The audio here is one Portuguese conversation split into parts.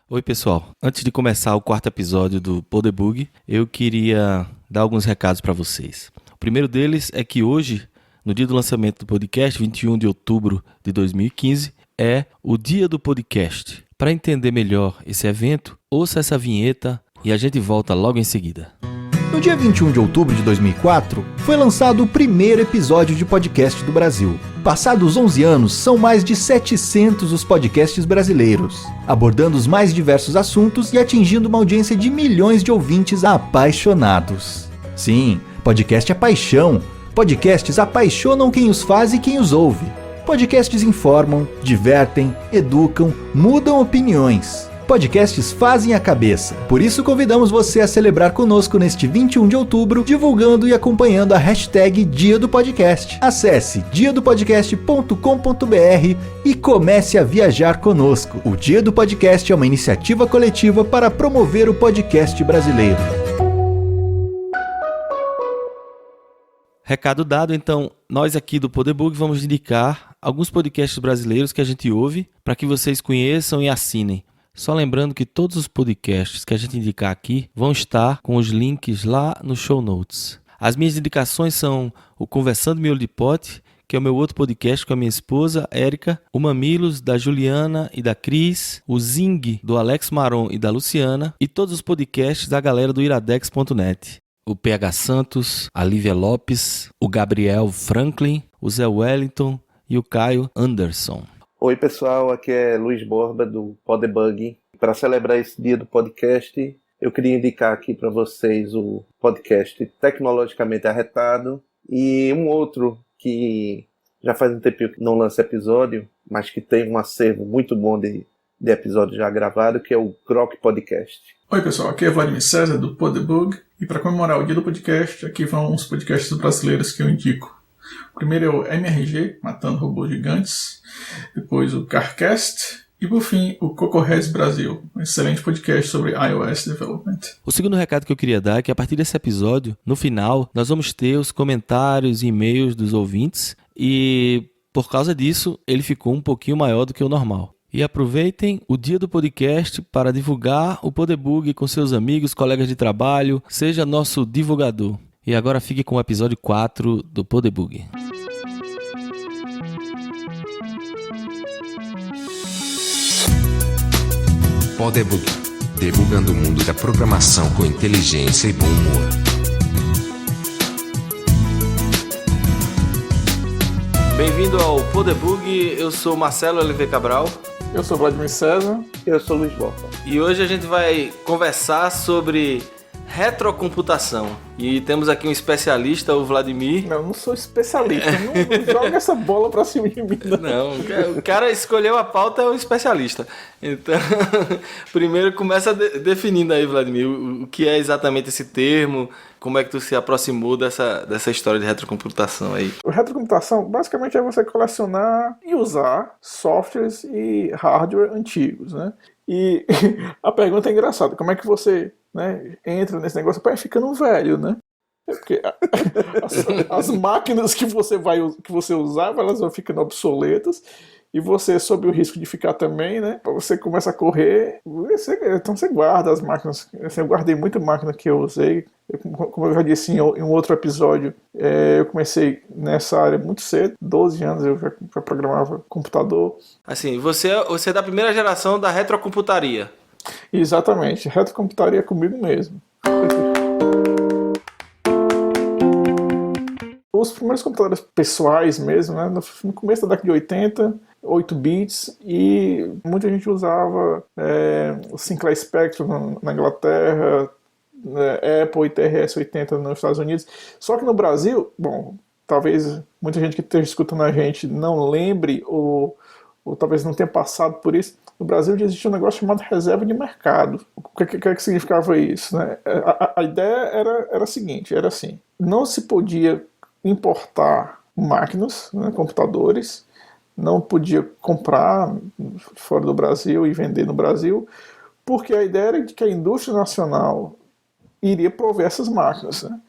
Oi, pessoal. Antes de começar o quarto episódio do Podebug, eu queria dar alguns recados para vocês. O primeiro deles é que hoje, no dia do lançamento do podcast, 21 de outubro de 2015, é o dia do podcast. Para entender melhor esse evento, ouça essa vinheta e a gente volta logo em seguida. No dia 21 de outubro de 2004, foi lançado o primeiro episódio de podcast do Brasil. Passados 11 anos, são mais de 700 os podcasts brasileiros, abordando os mais diversos assuntos e atingindo uma audiência de milhões de ouvintes apaixonados. Sim, podcast é paixão. Podcasts apaixonam quem os faz e quem os ouve. Podcasts informam, divertem, educam, mudam opiniões. Podcasts fazem a cabeça. Por isso convidamos você a celebrar conosco neste 21 de outubro, divulgando e acompanhando a hashtag Dia do Podcast. Acesse diadopodcast.com.br e comece a viajar conosco. O Dia do Podcast é uma iniciativa coletiva para promover o podcast brasileiro. Recado dado, então, nós aqui do Podebug vamos indicar alguns podcasts brasileiros que a gente ouve para que vocês conheçam e assinem. Só lembrando que todos os podcasts que a gente indicar aqui vão estar com os links lá no show notes. As minhas indicações são o Conversando Miolo de Pote, que é o meu outro podcast com a minha esposa, Érica, o Mamilos, da Juliana e da Cris, o Zing, do Alex Maron e da Luciana, e todos os podcasts da galera do iradex.net. O PH Santos, a Lívia Lopes, o Gabriel Franklin, o Zé Wellington e o Caio Anderson. Oi pessoal, aqui é Luiz Borba do Podebug. Para celebrar esse dia do podcast, eu queria indicar aqui para vocês o podcast Tecnologicamente Arretado e um outro que já faz um tempinho que não lança episódio, mas que tem um acervo muito bom de episódio já gravado, que é o Croc Podcast. Oi pessoal, aqui é Vladimir César do Podebug e para comemorar o dia do podcast, aqui vão uns podcasts brasileiros que eu indico. O primeiro é o MRG, Matando Robôs Gigantes, depois o CarCast e por fim o Cocoheads Brasil, um excelente podcast sobre iOS Development. O segundo recado que eu queria dar é que a partir desse episódio, no final, nós vamos ter os comentários e e-mails dos ouvintes e por causa disso ele ficou um pouquinho maior do que o normal. E aproveitem o dia do podcast para divulgar o Podebug com seus amigos, colegas de trabalho, seja nosso divulgador. E agora fique com o episódio 4 do Podebug. Podebug, debugando o mundo da programação com inteligência e bom humor. Bem-vindo ao Podebug, eu sou Marcelo LV Cabral. Eu sou Vladimir César. Eu sou Luiz Borba. E hoje a gente vai conversar sobre retrocomputação. E temos aqui um especialista, o Vladimir. Não sou especialista, não joga essa bola pra cima de mim. Não, o cara escolheu a pauta, é o especialista. Então, primeiro começa definindo aí, Vladimir, o que é exatamente esse termo, como é que tu se aproximou dessa história de retrocomputação aí. A retrocomputação basicamente é você colecionar e usar softwares e hardware antigos, né? E a pergunta é engraçada, como é que você, né, entra nesse negócio para ficando velho, né? Porque as máquinas que você usava, elas vão ficando obsoletas e você, sob o risco de ficar também, né? Você começa a correr, então você guarda as máquinas. Eu guardei muita máquina que eu usei. Como eu já disse em um outro episódio, eu comecei nessa área muito cedo, 12 anos eu já programava computador. Assim, você é da primeira geração da retrocomputaria. Exatamente, retrocomputaria comigo mesmo. Os primeiros computadores pessoais mesmo, né, no começo da década de 80, 8 bits, e muita gente usava o Sinclair Spectrum na Inglaterra, Apple e TRS-80 nos Estados Unidos. Só que no Brasil, bom, talvez muita gente que esteja escutando a gente não lembre ou talvez não tenha passado por isso. No Brasil existia um negócio chamado reserva de mercado. O que significava isso, né? A ideia era a seguinte, era assim, não se podia importar máquinas, né, computadores, não podia comprar fora do Brasil e vender no Brasil, porque a ideia era de que a indústria nacional iria prover essas máquinas, né?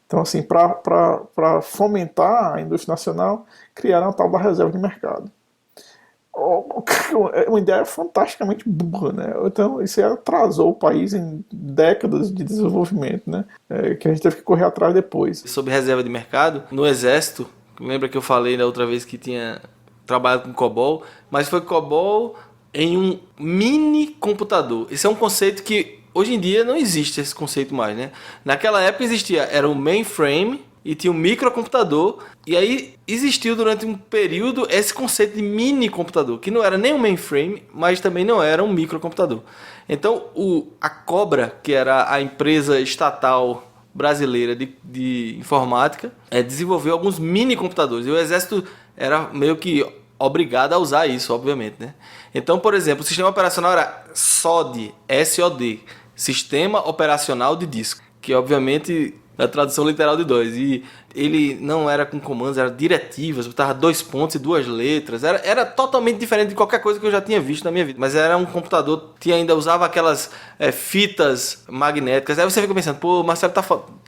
Então, assim, para fomentar a indústria nacional, criaram a tal da reserva de mercado. uma ideia fantasticamente burra, né? Então isso atrasou o país em décadas de desenvolvimento, né? Que a gente teve que correr atrás depois. Sobre reserva de mercado, no Exército, lembra que eu falei da outra vez que tinha trabalhado com COBOL, mas foi COBOL em um mini computador. Esse é um conceito que hoje em dia não existe esse conceito mais, né? Naquela época existia, era um mainframe e tinha um microcomputador, e aí existiu durante um período esse conceito de mini computador, que não era nem um mainframe, mas também não era um microcomputador. Então a Cobra, que era a empresa estatal brasileira de informática, desenvolveu alguns mini computadores, e o Exército era meio que obrigado a usar isso, obviamente, né? Então, por exemplo, o sistema operacional era SOD, S-O-D, Sistema Operacional de Disco, que obviamente é a tradução literal de dois, e ele não era com comandos, era diretivas, botava 2 pontos e 2 letras, era totalmente diferente de qualquer coisa que eu já tinha visto na minha vida, mas era um computador que ainda usava aquelas fitas magnéticas. Aí você fica pensando, pô, o Marcelo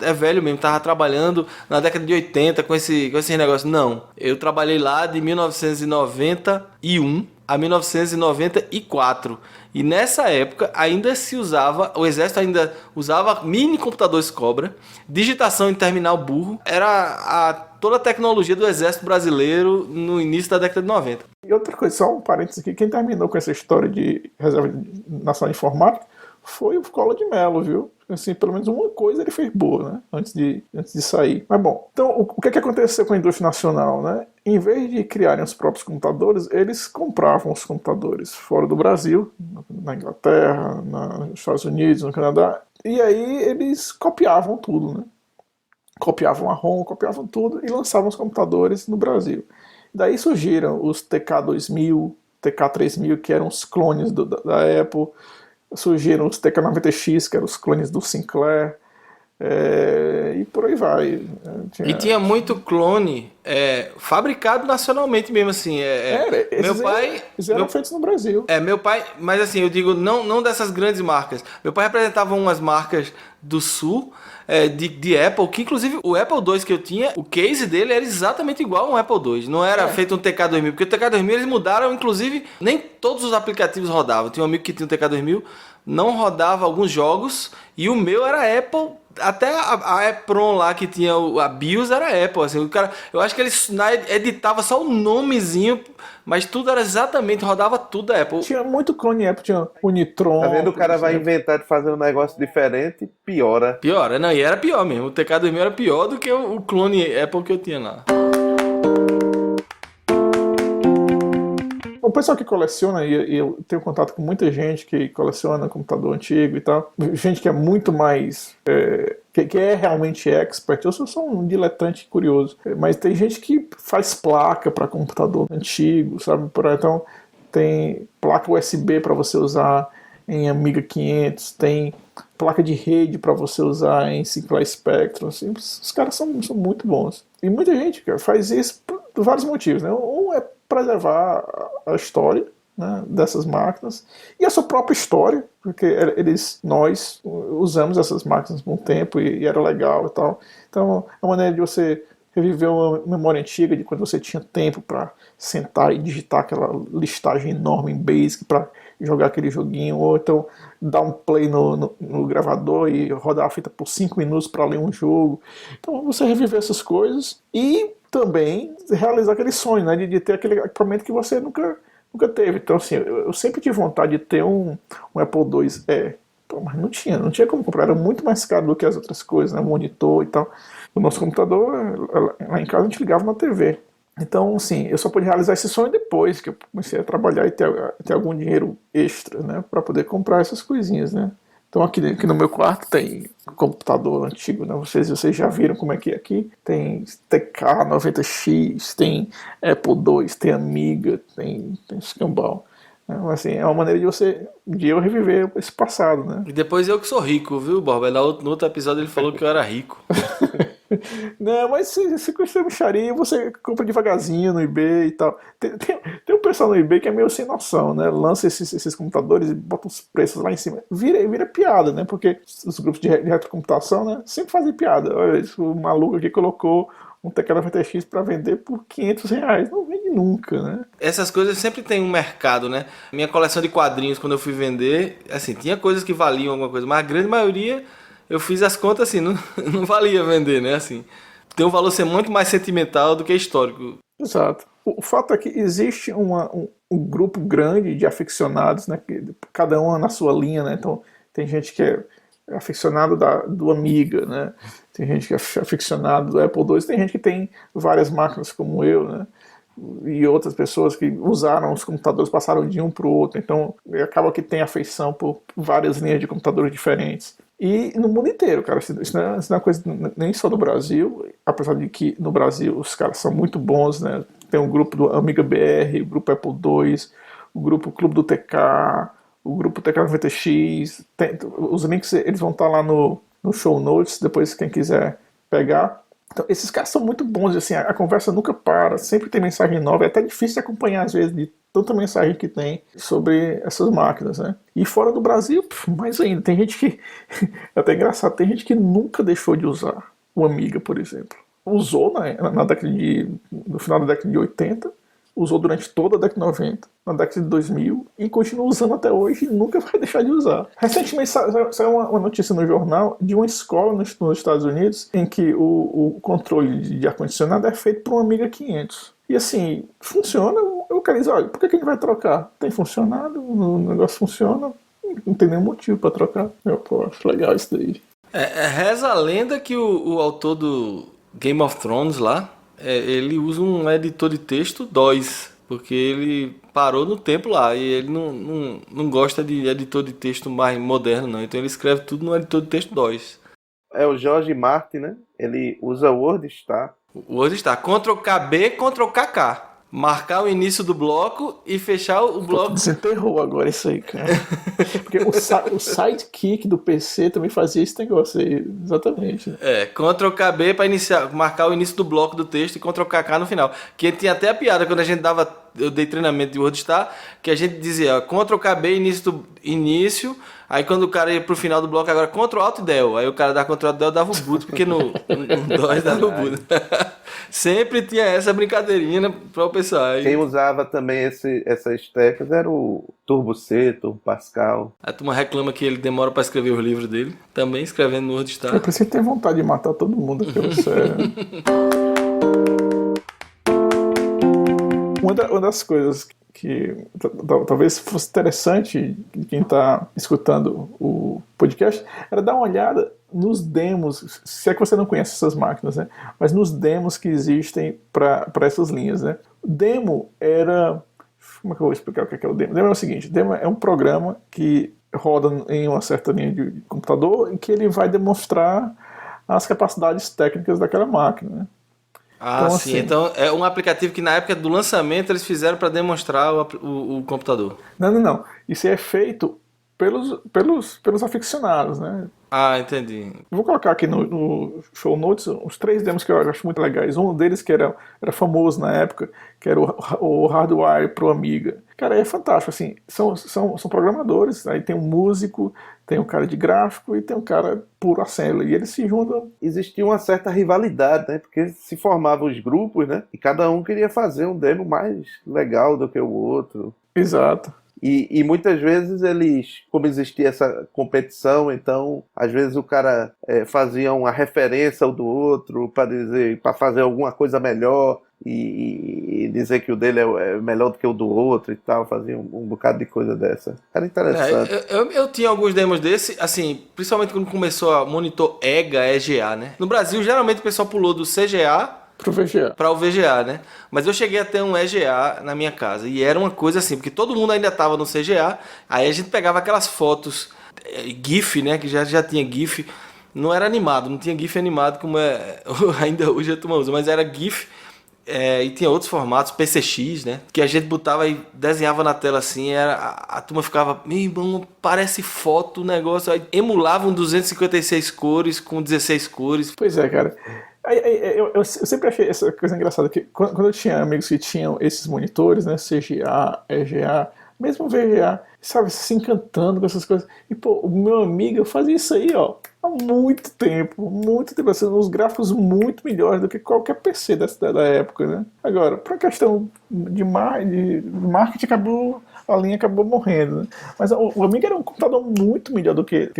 é velho mesmo, tava trabalhando na década de 80 com esses negócios. Não, eu trabalhei lá de 1991 a 1994. E nessa época ainda se usava, o Exército ainda usava mini computadores Cobra, digitação em terminal burro, era toda a tecnologia do Exército Brasileiro no início da década de 90. E outra coisa, só um parênteses aqui, quem terminou com essa história de reserva nacional de informática foi o Collor de Mello, viu? Assim, pelo menos uma coisa ele fez boa, né? Antes de sair. Mas bom, então o que aconteceu com a indústria nacional, né? Em vez de criarem os próprios computadores, eles compravam os computadores fora do Brasil, na Inglaterra, nos Estados Unidos, no Canadá, e aí eles copiavam tudo, né? Copiavam a ROM, copiavam tudo e lançavam os computadores no Brasil. Daí surgiram os TK2000, TK3000, que eram os clones da Apple. Surgiram os TK90X, que eram os clones do Sinclair, e por aí vai. E tinha muito clone fabricado nacionalmente mesmo, assim. Eles eram feitos no Brasil. Meu pai, mas assim, eu digo, não dessas grandes marcas. Meu pai representava umas marcas do Sul, de Apple, que inclusive o Apple II que eu tinha, o case dele era exatamente igual a um Apple II. Não era feito um TK2000, porque o TK2000 eles mudaram, inclusive, nem todos os aplicativos rodavam. Tinha um amigo que tinha um TK2000, não rodava alguns jogos, e o meu era Apple. Até a EPROM lá que tinha a BIOS era Apple, assim, o cara, eu acho que ele editava só o nomezinho, mas tudo era exatamente, rodava tudo da Apple. Tinha muito clone Apple, tinha o Nitron. Tá vendo? O cara vai inventar de fazer um negócio diferente, piora. Piora, não, e era pior mesmo, o TK2000 era pior do que o clone Apple que eu tinha lá. O pessoal que coleciona, e eu tenho contato com muita gente que coleciona computador antigo e tal, gente que é muito mais, que é realmente expert. Eu sou um diletante curioso, mas tem gente que faz placa para computador antigo, sabe? Então tem placa USB para você usar em Amiga 500, tem placa de rede para você usar em Sinclair Spectrum, assim, os caras são muito bons. E muita gente, cara, faz isso por vários motivos, né? Um é preservar a história, né, dessas máquinas e a sua própria história, porque nós usamos essas máquinas por um tempo e era legal e tal. Então é uma maneira de você reviver uma memória antiga de quando você tinha tempo para sentar e digitar aquela listagem enorme em Basic para jogar aquele joguinho, ou então dar um play no gravador e rodar a fita por 5 minutos para ler um jogo. Então você reviver essas coisas e também realizar aquele sonho, né, de ter aquele equipamento que você nunca teve. Então assim, eu sempre tive vontade de ter um Apple II. Mas não tinha como comprar, era muito mais caro do que as outras coisas, né, monitor e tal. O nosso computador, lá em casa a gente ligava na TV. Então, assim, eu só pude realizar esse sonho depois que eu comecei a trabalhar e ter algum dinheiro extra, né, para poder comprar essas coisinhas, né. Então aqui no meu quarto tem computador antigo, né? Vocês já viram como é que é aqui. Tem TK90X, tem Apple II, tem Amiga, tem escambau. Assim, é uma maneira de eu reviver esse passado, né? E depois eu que sou rico, viu, Borba? No outro episódio ele falou que eu era rico. Não, mas se custa mixaria, você compra devagarzinho no eBay e tal. Tem um pessoal no eBay que é meio sem noção, né? Lança esses computadores e bota os preços lá em cima. Vira piada, né? Porque os grupos de retrocomputação, né, sempre fazem piada. Olha, o maluco aqui colocou um TK90X para vender por R$500. Não vende nunca, né? Essas coisas sempre tem um mercado, né? Minha coleção de quadrinhos, quando eu fui vender, assim, tinha coisas que valiam alguma coisa, mas a grande maioria, eu fiz as contas assim, não valia vender, né? Assim, tem um valor ser muito mais sentimental do que histórico. Exato. O fato é que existe um grupo grande de aficionados, né? Cada um na sua linha, né? Então, tem gente que é aficionado do Amiga, né? Tem gente que é aficionado do Apple II, tem gente que tem várias máquinas como eu, né? E outras pessoas que usaram os computadores, passaram de um para o outro, então acaba que tem afeição por várias linhas de computadores diferentes. E no mundo inteiro, cara, isso não é uma coisa nem só do Brasil, apesar de que no Brasil os caras são muito bons, né? Tem um grupo do Amiga BR, o grupo Apple II, o grupo Clube do TK, o grupo TK90X, os links eles vão estar lá no show notes, depois quem quiser pegar. Então, esses caras são muito bons, assim, a conversa nunca para, sempre tem mensagem nova, é até difícil de acompanhar às vezes de tanta mensagem que tem sobre essas máquinas, né? E fora do Brasil, mais ainda, tem gente que, é até engraçado, tem gente que nunca deixou de usar o Amiga, por exemplo. Usou na década no final da década de 80, usou durante toda a década de 90, na década de 2000, e continua usando até hoje e nunca vai deixar de usar. Recentemente saiu uma notícia no jornal de uma escola nos Estados Unidos em que o controle de ar-condicionado é feito por um Amiga 500. E assim, funciona. O cara diz, olha, por que a gente vai trocar? Tem funcionado, o negócio funciona, não tem nenhum motivo para trocar. Eu acho legal isso daí. Reza a lenda que o autor do Game of Thrones lá, ele usa um editor de texto DOS, porque ele parou no tempo lá e ele não gosta de editor de texto mais moderno, não. Então ele escreve tudo no editor de texto DOS. É o George Martin, né? Ele usa o WordStar. O WordStar, Ctrl+KB, Ctrl+KK. Marcar o início do bloco e fechar o bloco. Desenterrou agora isso aí, cara. Porque o Sidekick do PC também fazia esse negócio aí, exatamente. Ctrl+KB para marcar o início do bloco do texto e Ctrl+KK no final. Que tinha até a piada quando a gente eu dei treinamento de WordStar, que a gente dizia Ctrl+KB início, aí quando o cara ia pro final do bloco, agora Ctrl+Alt+Del. Aí o cara da Ctrl+Alt+Del dava o boot, porque no DOS dava o boot. Sempre tinha essa brincadeirinha para o pessoal. Quem usava também essas teclas era o Turbo C, Turbo Pascal. A turma reclama que ele demora para escrever os livros dele, também escrevendo no WordStar. Eu preciso ter vontade de matar todo mundo, pelo sério. Uma das coisas que talvez fosse interessante quem está escutando o podcast era dar uma olhada nos demos, se é que você não conhece essas máquinas, né? Mas nos demos que existem para essas linhas, né? O demo era... Como é que eu vou explicar o que é o demo? O demo é o seguinte, o demo é um programa que roda em uma certa linha de computador em que ele vai demonstrar as capacidades técnicas daquela máquina, né? Ah, então, sim. Assim, então é um aplicativo que na época do lançamento eles fizeram para demonstrar o computador. Não. Isso é feito pelos aficionados, né? Ah, entendi. Vou colocar aqui no show notes uns 3 demos que eu acho muito legais. Um deles que era famoso na época, que era o Hardwire pro Amiga. Cara, é fantástico, assim, são programadores, aí tem um músico, tem um cara de gráfico e tem um cara puro assembly, e eles se juntam. Existia uma certa rivalidade, né? Porque se formavam os grupos, né? E cada um queria fazer um demo mais legal do que o outro. Exato. E muitas vezes eles, como existia essa competição, então às vezes o cara fazia uma referência ao do outro para fazer alguma coisa melhor e dizer que o dele é melhor do que o do outro e tal, fazia um bocado de coisa dessa. Era interessante. Eu tinha alguns demos desse, assim, principalmente quando começou a monitor EGA, né? No Brasil, geralmente o pessoal pulou do CGA para o VGA, né? Mas eu cheguei a ter um EGA na minha casa e era uma coisa assim, porque todo mundo ainda estava no CGA, aí a gente pegava aquelas fotos GIF, né? Que já tinha GIF, não era animado, não tinha GIF animado como ainda hoje a turma usa, mas era GIF e tinha outros formatos, PCX, né? Que a gente botava e desenhava na tela assim, a turma ficava, meu irmão, parece foto o negócio, aí emulavam 256 cores com 16 cores. Pois é, cara. Eu sempre achei essa coisa engraçada, que quando eu tinha amigos que tinham esses monitores, né, CGA, EGA, mesmo VGA, sabe, se encantando com essas coisas, e pô, o meu amigo, eu fazia isso aí, ó, há muito tempo, assim, uns gráficos muito melhores do que qualquer PC da época, né? Agora, para questão de marketing, a linha acabou morrendo, né? Mas o Amiga era um computador muito melhor do que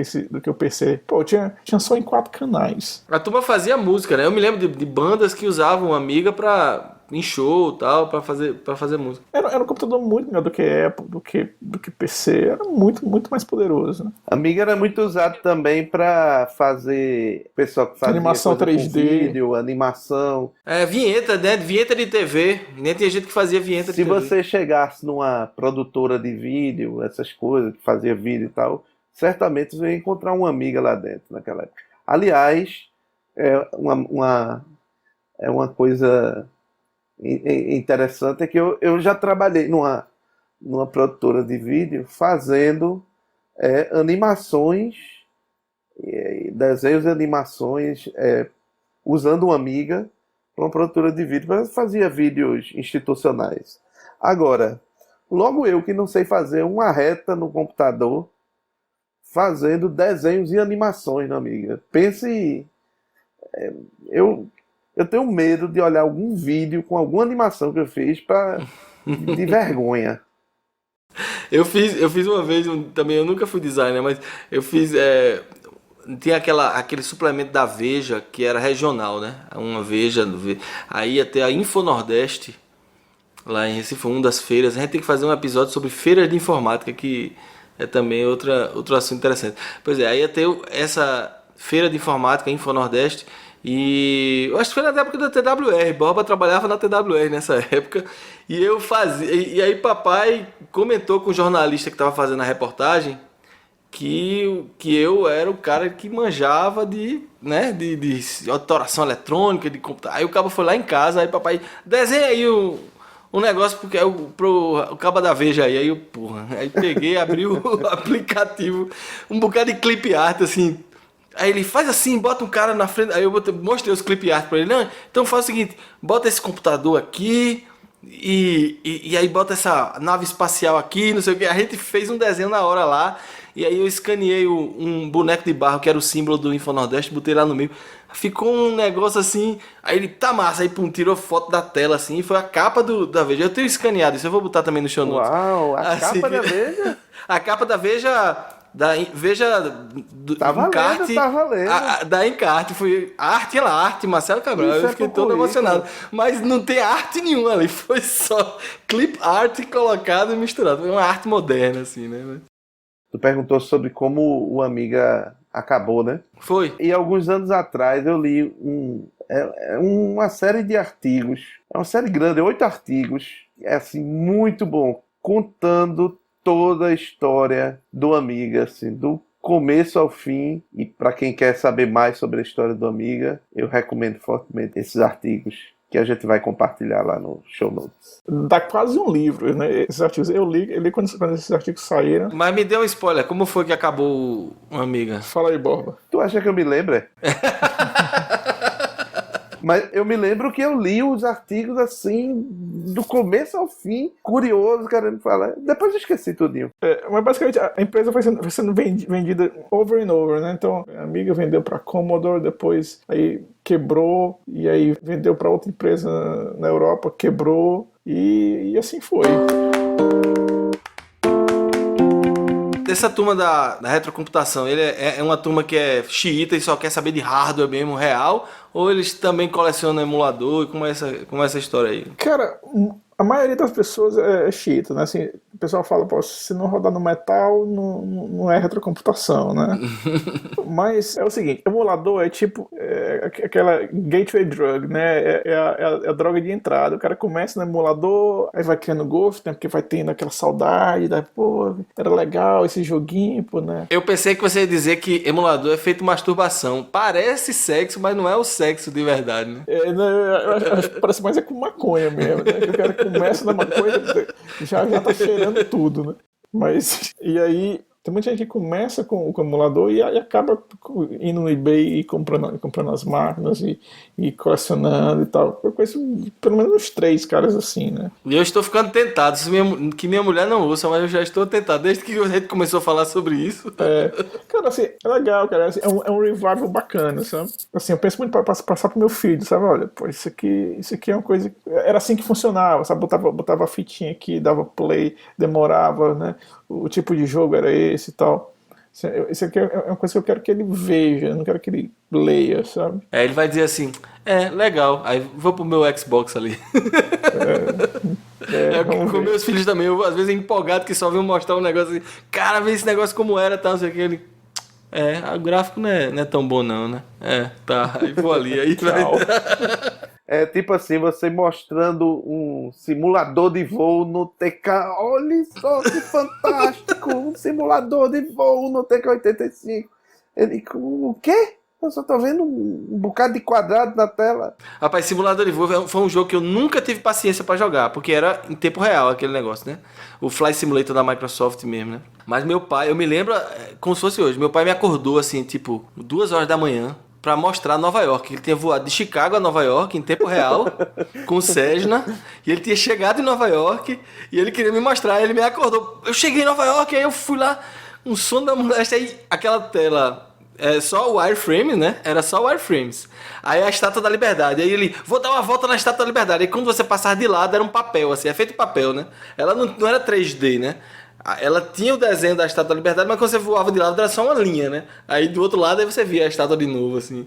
o PC. Pô, tinha só em 4 canais. A turma fazia música, né? Eu me lembro de bandas que usavam o Amiga em show e tal, pra fazer música. Era um computador muito melhor do que Apple, do que PC. Era muito, muito mais poderoso, né? Amiga era muito usado também para fazer pessoal que fazia Animação coisa com 3D. vídeo, animação. Vinheta, né? Vinheta de TV. Nem tinha gente que fazia vinheta de Se TV. você chegasse numa produtora de vídeo, essas coisas, que fazia vídeo e tal, certamente você ia encontrar uma amiga lá dentro naquela época. Aliás, é uma coisa interessante é que eu já trabalhei numa produtora de vídeo fazendo animações, desenhos e animações usando uma Amiga para uma produtora de vídeo, mas fazia vídeos institucionais. Agora, logo eu que não sei fazer uma reta no computador fazendo desenhos e animações na Amiga. Pense, eu tenho medo de olhar algum vídeo com alguma animação que eu fiz de vergonha. Eu fiz uma vez, também eu nunca fui designer, mas eu fiz. Tinha aquele suplemento da Veja que era regional, né? Uma Veja. Aí ia ter a Info Nordeste, lá em Recife, uma das feiras. A gente tem que fazer um episódio sobre feiras de informática, que é também outro assunto interessante. Pois é, aí ia ter essa feira de informática, Info Nordeste. E eu acho que foi na época da TWR. Borba trabalhava na TWR nessa época. E eu fazia. E aí papai comentou com o jornalista que estava fazendo a reportagem que eu era o cara que manjava de autoração eletrônica, de computador. Aí o cabo foi lá em casa, aí papai, desenha aí um negócio porque o cabo da Veja aí. Aí eu, porra, aí peguei, abri o aplicativo, um bocado de clip art, assim. Aí ele faz assim, bota um cara na frente. Aí eu mostrei os clip art pra ele. Não, então faz o seguinte, bota esse computador aqui e aí bota essa nave espacial aqui, não sei o que. A gente fez um desenho na hora lá. E aí eu escaneei um boneco de barro que era o símbolo do Info Nordeste, botei lá no meio. Ficou um negócio assim. Aí ele, tá massa. Aí pum, tirou foto da tela assim. E foi a capa da Veja. Eu tenho escaneado isso, eu vou botar também no show notes. Uau, a assim, capa da Veja? A capa da Veja. Veja Tá valendo, tá valendo. Da Encarte, foi arte, Marcelo Cabral. Isso eu fiquei todo emocionado. Mas não tem arte nenhuma ali, foi só clip art colocado e misturado. Foi uma arte moderna, assim, né? Tu perguntou sobre como o Amiga acabou, né? Foi. E alguns anos atrás eu li uma série de artigos. É uma série grande, 8 artigos. É assim, muito bom. Contando toda a história do Amiga, assim, do começo ao fim. E para quem quer saber mais sobre a história do Amiga, eu recomendo fortemente esses artigos que a gente vai compartilhar lá no show notes. Dá quase um livro, né? Esses artigos eu li quando esses artigos saíram. Mas me dê um spoiler, como foi que acabou o Amiga? Fala aí, Borba. Tu acha que eu me lembro? Mas eu me lembro que eu li os artigos assim, do começo ao fim, curioso, querendo falar. Depois eu esqueci tudinho. Mas basicamente a empresa foi sendo vendida over and over, né? Então a Amiga vendeu para Commodore, depois aí quebrou, e aí vendeu para outra empresa na Europa, quebrou, e assim foi. Essa turma da retrocomputação, ele é uma turma que é xiita e só quer saber de hardware mesmo, real? Ou eles também colecionam emulador? Como é essa história aí? Cara, a maioria das pessoas é xiita, né? Assim, o pessoal fala, pô, se não rodar no metal, não é retrocomputação, né? Mas é o seguinte, emulador é tipo aquela gateway drug, né? É a droga de entrada. O cara começa no emulador, aí vai criando gosto, né? Porque vai tendo aquela saudade, daí, pô, era legal esse joguinho, pô, né? Eu pensei que você ia dizer que emulador é feito masturbação. Parece sexo, mas não é o sexo de verdade, né? Eu acho que parece mais com maconha mesmo, né? Que o cara começa na maconha, já tá cheirando tudo, né? Mas, e aí, Tem muita gente que começa com o emulador e aí acaba indo no eBay e comprando as máquinas e colecionando e tal. Eu conheço pelo menos uns 3 caras assim, né? E eu estou ficando tentado, que minha mulher não ouça, mas eu já estou tentado, desde que a gente começou a falar sobre isso. Cara, assim, é legal, cara. Assim, é um revival bacana, sabe? Assim, eu penso muito pra passar pro meu filho, sabe? Olha, pô, isso aqui é uma coisa. Era assim que funcionava, sabe? Botava a fitinha aqui, dava play, demorava, né? O tipo de jogo era esse e tal. Isso aqui é uma coisa que eu quero que ele veja, eu não quero que ele leia, sabe? Ele vai dizer assim, legal, aí vou pro meu Xbox ali. Com meus filhos também, eu às vezes empolgado que só viu mostrar um negócio assim, cara, vê esse negócio como era, tal, não sei o que, ele... o gráfico não é tão bom não, né? Tá, aí vou ali, aí vai... É tipo assim, você mostrando um simulador de voo no TK. Olha só que fantástico! Um simulador de voo no TK-85. Ele, o quê? Eu só tô vendo um bocado de quadrado na tela. Rapaz, simulador de voo foi um jogo que eu nunca tive paciência pra jogar, porque era em tempo real aquele negócio, né? O Flight Simulator da Microsoft mesmo, né? Mas meu pai, eu me lembro como se fosse hoje, meu pai me acordou assim, tipo, 2 horas da manhã, pra mostrar Nova York. Ele tinha voado de Chicago a Nova York em tempo real, com o Cessna, e ele tinha chegado em Nova York, e ele queria me mostrar, ele me acordou. Eu cheguei em Nova York, aí eu fui lá, um som da moléstia, aí aquela tela, só o wireframe, né? Era só o wireframes. Aí a Estátua da Liberdade, aí ele, vou dar uma volta na Estátua da Liberdade. Aí quando você passar de lado, era um papel, assim, é feito papel, né? Ela não era 3D, né? Ela tinha o desenho da Estátua da Liberdade, mas quando você voava de lado era só uma linha, né? Aí do outro lado aí você via a estátua de novo, assim.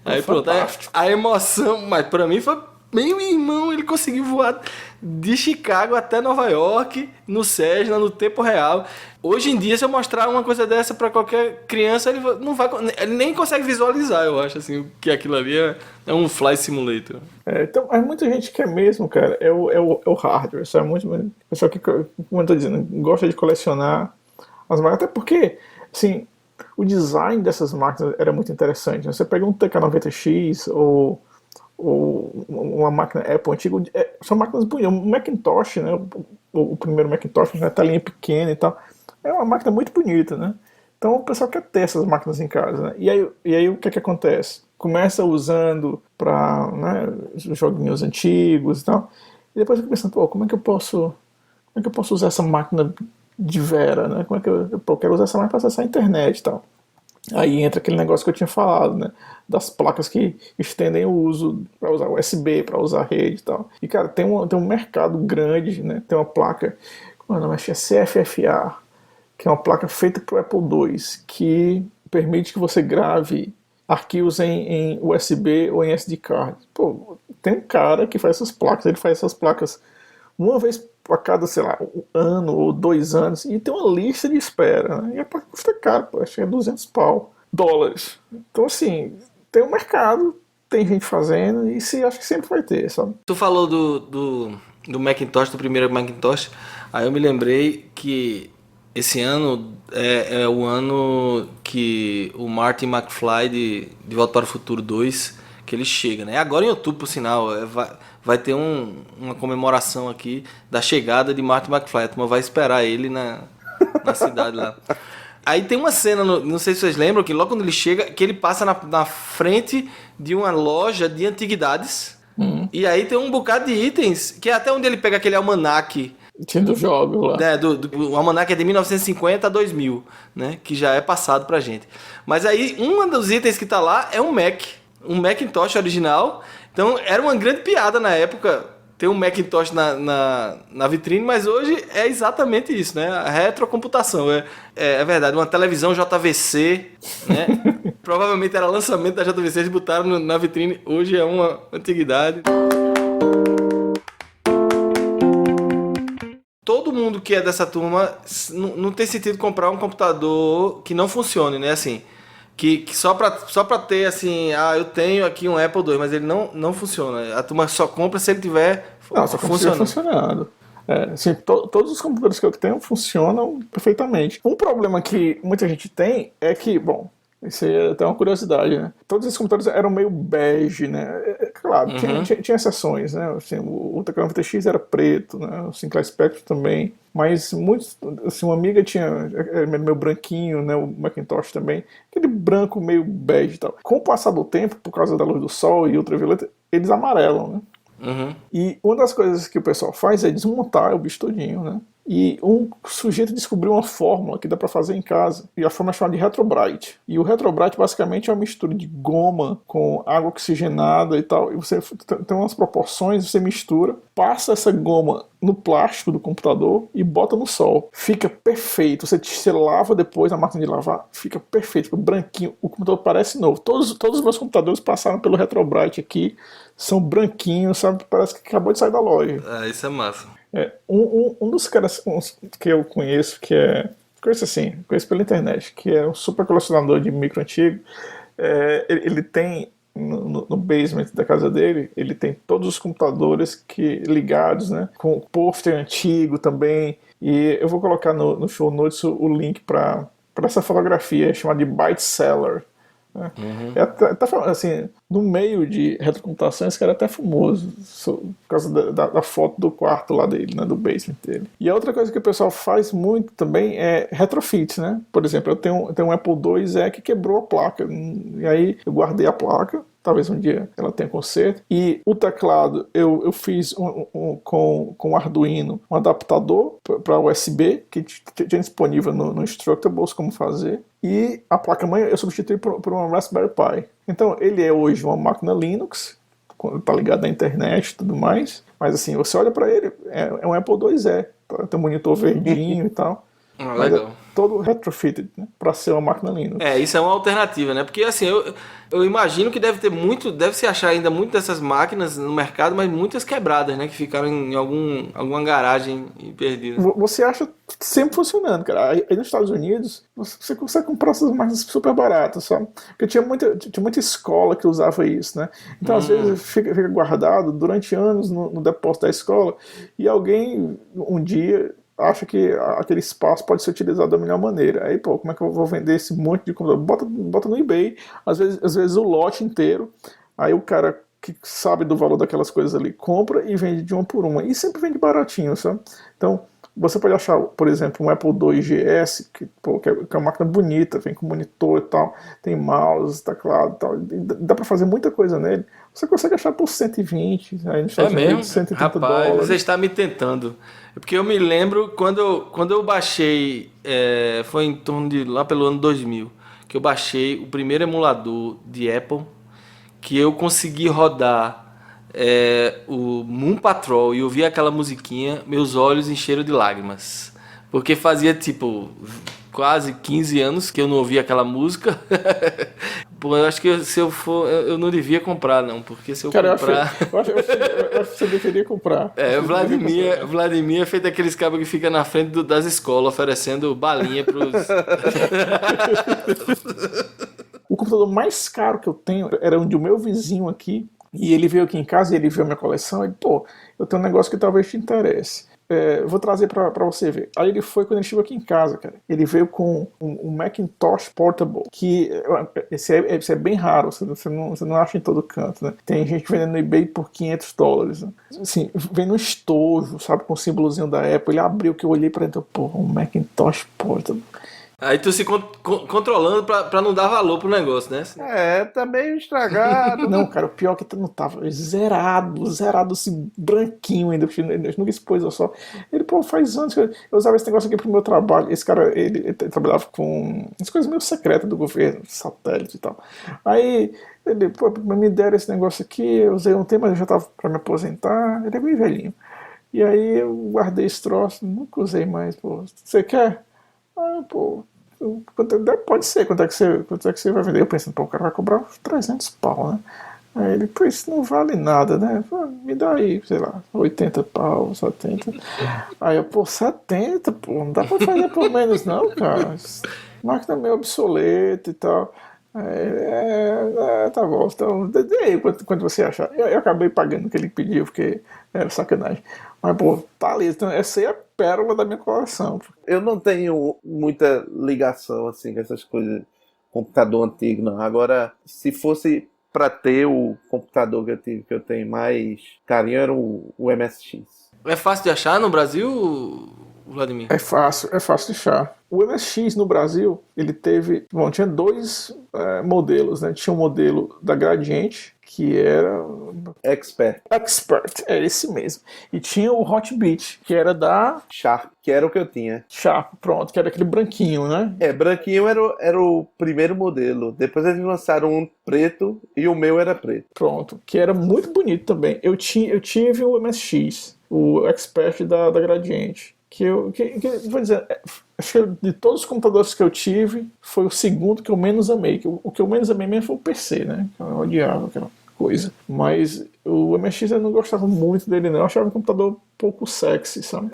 Aí pronto, a emoção, mas pra mim foi... Meu irmão, ele conseguiu voar de Chicago até Nova York, no Cessna, no tempo real. Hoje em dia, se eu mostrar uma coisa dessa pra qualquer criança, ele nem consegue visualizar, eu acho, assim, que aquilo ali é um Flight Simulator. Então, mas muita gente quer mesmo, cara, é o hardware, sabe? Muito pessoal que, como eu tô dizendo, gosta de colecionar as máquinas, até porque, assim, o design dessas máquinas era muito interessante. Você pega um TK-90X ou uma máquina Apple antiga, são máquinas bonitas. O Macintosh, né, o primeiro Macintosh, né, telinha pequena e tal, é uma máquina muito bonita, né? Então o pessoal quer ter essas máquinas em casa, né? E aí o que acontece? Começa usando para, né, joguinhos antigos e tal, e depois fica pensando, pô, como é que eu posso usar essa máquina de vera, né? Como é que eu quero usar essa máquina para acessar a internet e tal. Aí entra aquele negócio que eu tinha falado, né? Das placas que estendem o uso para usar USB, para usar rede e tal. E, cara, tem um mercado grande, né? Tem uma placa, como é o nome? Acho que é CFFA, que é uma placa feita para o Apple II, que permite que você grave arquivos em USB ou em SD card. Pô, tem um cara que faz essas placas, ele faz essas placas uma vez a cada, sei lá, 1 ano ou 2 anos, e tem uma lista de espera, né? E a placa custa caro, pô, acho que é $200. Então, assim, tem um mercado, tem gente fazendo, e acho que sempre vai ter, sabe? Tu falou do Macintosh, do primeiro Macintosh, aí eu me lembrei que esse ano é o ano que o Marty McFly de Volta para o Futuro 2, que ele chega, né? Agora em outubro, por sinal, vai ter uma comemoração aqui da chegada de Marty McFly. A turma vai esperar ele na cidade lá. Aí tem uma cena, não sei se vocês lembram, que logo quando ele chega, que ele passa na frente de uma loja de antiguidades. E aí tem um bocado de itens, que é até onde ele pega aquele almanaque. Tinha do jogo lá. O almanaque é de 1950 a 2000, né? Que já é passado pra gente. Mas aí, um dos itens que tá lá é um Macintosh original. Então, era uma grande piada na época ter um Macintosh na vitrine, mas hoje é exatamente isso, né? A retrocomputação. É verdade, uma televisão JVC, né? Provavelmente era lançamento da JVC, eles botaram na vitrine, hoje é uma antiguidade. Todo mundo que é dessa turma não tem sentido comprar um computador que não funcione, né? Assim, que só pra ter, assim, eu tenho aqui um Apple II, mas ele não funciona. A turma só compra se ele tiver funcionando. Assim, todos os computadores que eu tenho funcionam perfeitamente. Um problema que muita gente tem é que, bom, Isso aí é até uma curiosidade, né? Todos esses computadores eram meio bege, né? Claro, tinha exceções, né? Assim, o teclado VTX era preto, né? O Sinclair Spectrum também. Mas muitos, assim, uma amiga tinha meio branquinho, né? O Macintosh também. Aquele branco meio bege e tal. Com o passar do tempo, por causa da luz do sol e ultravioleta, eles amarelam, né? E uma das coisas que o pessoal faz é desmontar o bicho todinho, né? E um sujeito descobriu uma fórmula que dá para fazer em casa. E a fórmula é chamada de Retrobrite. E o Retrobrite basicamente é uma mistura de goma com água oxigenada e tal. E você tem umas proporções, você mistura, passa essa goma no plástico do computador e bota no sol. Fica perfeito. Você lava depois na máquina de lavar, fica perfeito, fica branquinho. O computador parece novo. Todos os meus computadores passaram pelo Retrobrite aqui, são branquinhos, sabe? Parece que acabou de sair da loja. Ah, isso é massa. Um dos caras que eu conheço, conheço pela internet, que é um super colecionador de micro antigo, ele tem no basement da casa dele, ele tem todos os computadores ligados, né, com pôster antigo também, e eu vou colocar no show notes o link para essa fotografia chamada de Byte Seller. Assim, no meio de retrocomputação, esse cara é até famoso por causa da foto do quarto lá dele, né, do basement dele. E a outra coisa que o pessoal faz muito também é retrofit, né? Por exemplo, eu tenho um Apple II que quebrou a placa, e aí eu guardei a placa, talvez um dia ela tenha conserto, e o teclado eu fiz com o Arduino um adaptador para USB que tinha disponível no Instructables como fazer, e a placa-mãe eu substituí por uma Raspberry Pi. Então ele é hoje uma máquina Linux, tá ligado na internet e tudo mais, mas assim, você olha para ele, é um Apple IIe, tem um monitor verdinho e tal. Legal. É todo retrofitted, né, para ser uma máquina Linux. Isso é uma alternativa, né? Porque assim, eu imagino que deve se achar ainda muito dessas máquinas no mercado, mas muitas quebradas, né? Que ficaram em alguma garagem e perdidas. Você acha sempre funcionando, cara. Aí nos Estados Unidos, você consegue comprar essas máquinas super baratas, sabe? Porque tinha muita escola que usava isso, né? Então, às vezes, fica guardado durante anos no depósito da escola, e alguém, um dia, acha que aquele espaço pode ser utilizado da melhor maneira. Aí, pô, como é que eu vou vender esse monte de computador? Bota no eBay, às vezes o lote inteiro, aí o cara que sabe do valor daquelas coisas ali compra e vende de uma por uma. E sempre vende baratinho, sabe? Então, você pode achar, por exemplo, um Apple II GS, que é uma máquina bonita, vem com monitor e tal, tem mouse, teclado e tal, dá pra fazer muita coisa nele. Você consegue achar por 120, aí nos Estados Unidos, 130 Rapaz, dólares. você está me tentando. Porque eu me lembro quando eu baixei, foi em torno de lá pelo ano 2000, que eu baixei o primeiro emulador de Apple, que eu consegui rodar o Moon Patrol, e eu vi aquela musiquinha, meus olhos encheram de lágrimas. Porque fazia quase 15 anos que eu não ouvia aquela música. Pô, eu acho que se eu for, eu não devia comprar, não, porque se eu comprar... Eu acho que você deveria comprar. Vladimir é feito aqueles cabos que fica na frente das escolas oferecendo balinha pros... O computador mais caro que eu tenho era um do meu vizinho aqui, e ele veio aqui em casa e ele viu a minha coleção, e pô, eu tenho um negócio que talvez te interesse. Vou trazer pra você ver. Aí ele foi quando ele chegou aqui em casa, cara. Ele veio com um Macintosh Portable, que esse é bem raro, você não acha em todo canto, né? Tem gente vendendo no eBay por $500, né? Assim, vem no estojo, sabe, com o símbolozinho da Apple. Ele abriu, que eu olhei pra dentro, pô, um Macintosh Portable. Aí tu se controlando pra não dar valor pro negócio, né? Tá meio estragado. Não, cara, o pior é que não tava zerado, assim, branquinho ainda, porque eu nunca expôs eu só. Ele, pô, faz anos que eu usava esse negócio aqui pro meu trabalho. Esse cara, ele trabalhava com as coisas meio secretas do governo, satélite e tal. Aí, ele, pô, me deram esse negócio aqui, eu usei um tempo, mas eu já tava pra me aposentar. Ele é bem velhinho. E aí eu guardei esse troço, nunca usei mais, pô. Você quer? Pô, pode ser, quanto é que você vai vender? Eu pensando, pô, o cara vai cobrar uns 300 pau, né? Aí ele, pô, isso não vale nada, né? Pô, me dá aí, sei lá, 80 pau, 70. Aí eu, pô, 70, pô, não dá pra fazer por menos não, cara. Máquina meio obsoleta e tal. Tá bom, então, dê aí quanto você achar. Eu acabei pagando o que ele pediu, porque era sacanagem. Mas, pô, tá ali, então, essa aí é a pérola da minha coleção. Eu não tenho muita ligação, assim, com essas coisas computador antigo, não. Agora, se fosse para ter o computador que eu tive, que eu tenho mais carinho, era o MSX. É fácil de achar no Brasil, Vladimir? É fácil de achar. O MSX no Brasil, ele teve... Bom, tinha dois modelos, né? Tinha um modelo da Gradiente, que era... Expert. Expert, é esse mesmo. E tinha o Hotbit, que era da Sharp, que era o que eu tinha. Sharp, pronto, que era aquele branquinho, né? Branquinho era o primeiro modelo. Depois eles lançaram um preto e o meu era preto. Pronto, que era muito bonito também. Eu tive o MSX, o Expert da Gradiente. Vou dizer, acho que de todos os computadores que eu tive, foi o segundo que eu menos amei. O que eu menos amei mesmo foi o PC, né? Eu odiava aquela coisa. Mas o MSX eu não gostava muito dele, não. Eu achava um computador pouco sexy, sabe?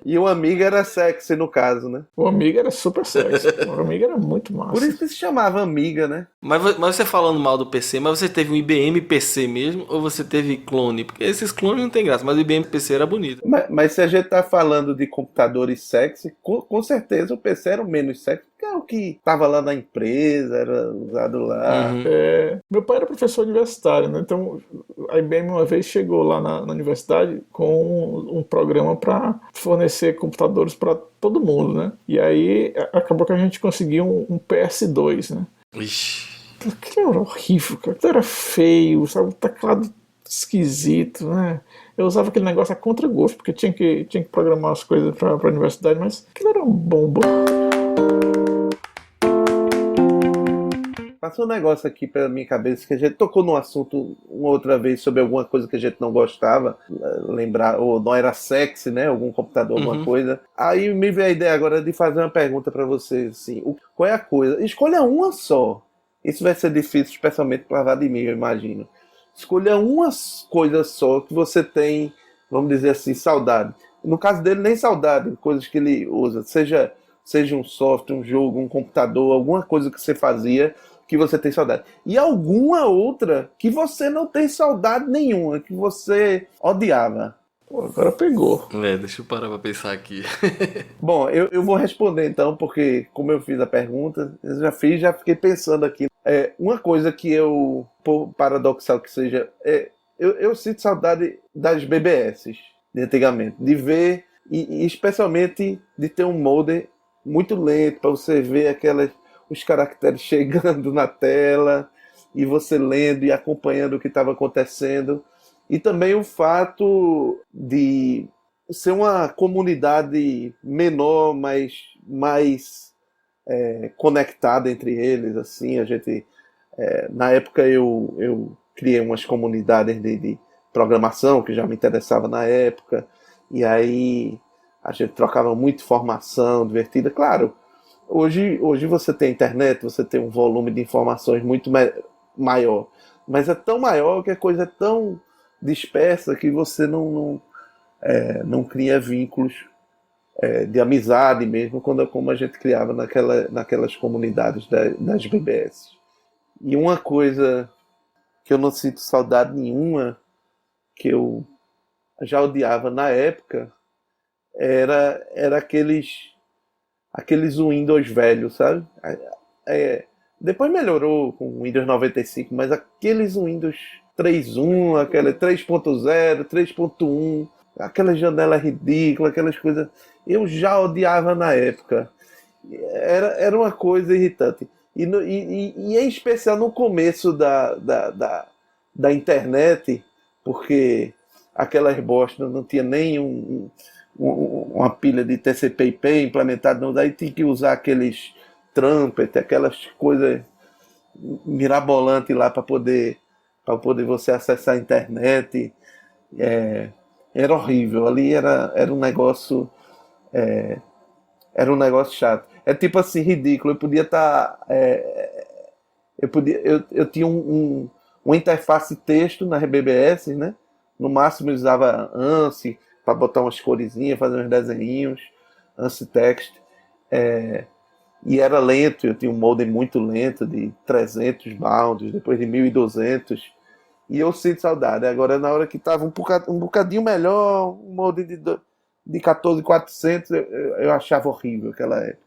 E o Amiga era sexy, no caso, né? O Amiga era super sexy. O Amiga era muito massa. Por isso que se chamava Amiga, né? Mas você falando mal do PC, mas você teve um IBM PC mesmo ou você teve clone? Porque esses clones não tem graça, mas o IBM PC era bonito. Mas se a gente tá falando de computadores sexy, com certeza o PC era o menos sexy, porque é o que tava lá na empresa, era usado lá. Uhum. Meu pai era professor universitário, né? Então a IBM uma vez chegou lá na universidade com um programa para fornecer computadores para todo mundo, né? E aí acabou que a gente conseguiu um PS2, né? Ixi. Aquilo era horrível, cara. Aquilo era feio, sabe? O teclado esquisito, né? Eu usava aquele negócio a contragosto, porque tinha que programar as coisas para a universidade, mas aquilo era um bombo. Passou um negócio aqui pela minha cabeça que a gente tocou num assunto uma outra vez sobre alguma coisa que a gente não gostava, lembrar, ou não era sexy, né? Algum computador, alguma coisa. Aí me veio a ideia agora de fazer uma pergunta pra vocês, assim, qual é a coisa? Escolha uma só. Isso vai ser difícil, especialmente para Vladimir, eu imagino. Escolha uma coisa só que você tem, vamos dizer assim, saudade. No caso dele, nem saudade, coisas que ele usa. Seja um software, um jogo, um computador, alguma coisa que você fazia que você tem saudade. E alguma outra que você não tem saudade nenhuma, que você odiava. Pô, agora pegou. Deixa eu parar pra pensar aqui. Bom, eu vou responder então, porque como eu fiz a pergunta, eu já fiquei pensando aqui. Uma coisa que eu, por paradoxal que seja, eu sinto saudade das BBS de antigamente, de ver, e especialmente de ter um modem muito lento, para você ver os caracteres chegando na tela, e você lendo e acompanhando o que estava acontecendo. E também o fato de ser uma comunidade menor, mas mais conectada entre eles. Assim, a gente, na época eu criei umas comunidades de programação que já me interessava na época, e aí a gente trocava muita informação divertida. Claro, hoje você tem internet, você tem um volume de informações muito maior, mas é tão maior que a coisa é tão dispersa que você não cria vínculos de amizade mesmo, como a gente criava naquelas comunidades das BBS. E uma coisa que eu não sinto saudade nenhuma, que eu já odiava na época, era aqueles Windows velhos, sabe? Depois melhorou com o Windows 95, mas aqueles Windows 3.1, aquele 3.0, 3.1, aquela janela ridícula, aquelas coisas, eu já odiava na época. Era uma coisa irritante. E em especial no começo da internet, porque aquelas bostas não tinha nem uma pilha de TCP/IP implementada, não, daí tinha que usar aqueles trumpet, aquelas coisas mirabolantes lá para poder você acessar a internet. Era horrível, ali era um negócio chato. É tipo assim, ridículo. Eu podia estar eu tinha uma interface texto na BBS, né? No máximo eu usava ANSI para botar umas coresinhas, fazer uns desenhinhos, ANSI Text, e era lento. Eu tinha um modem muito lento de 300 bounds, depois de 1200, e eu sinto saudade. Agora, na hora que estava um bocadinho melhor, um modem de 14400, eu achava horrível aquela época.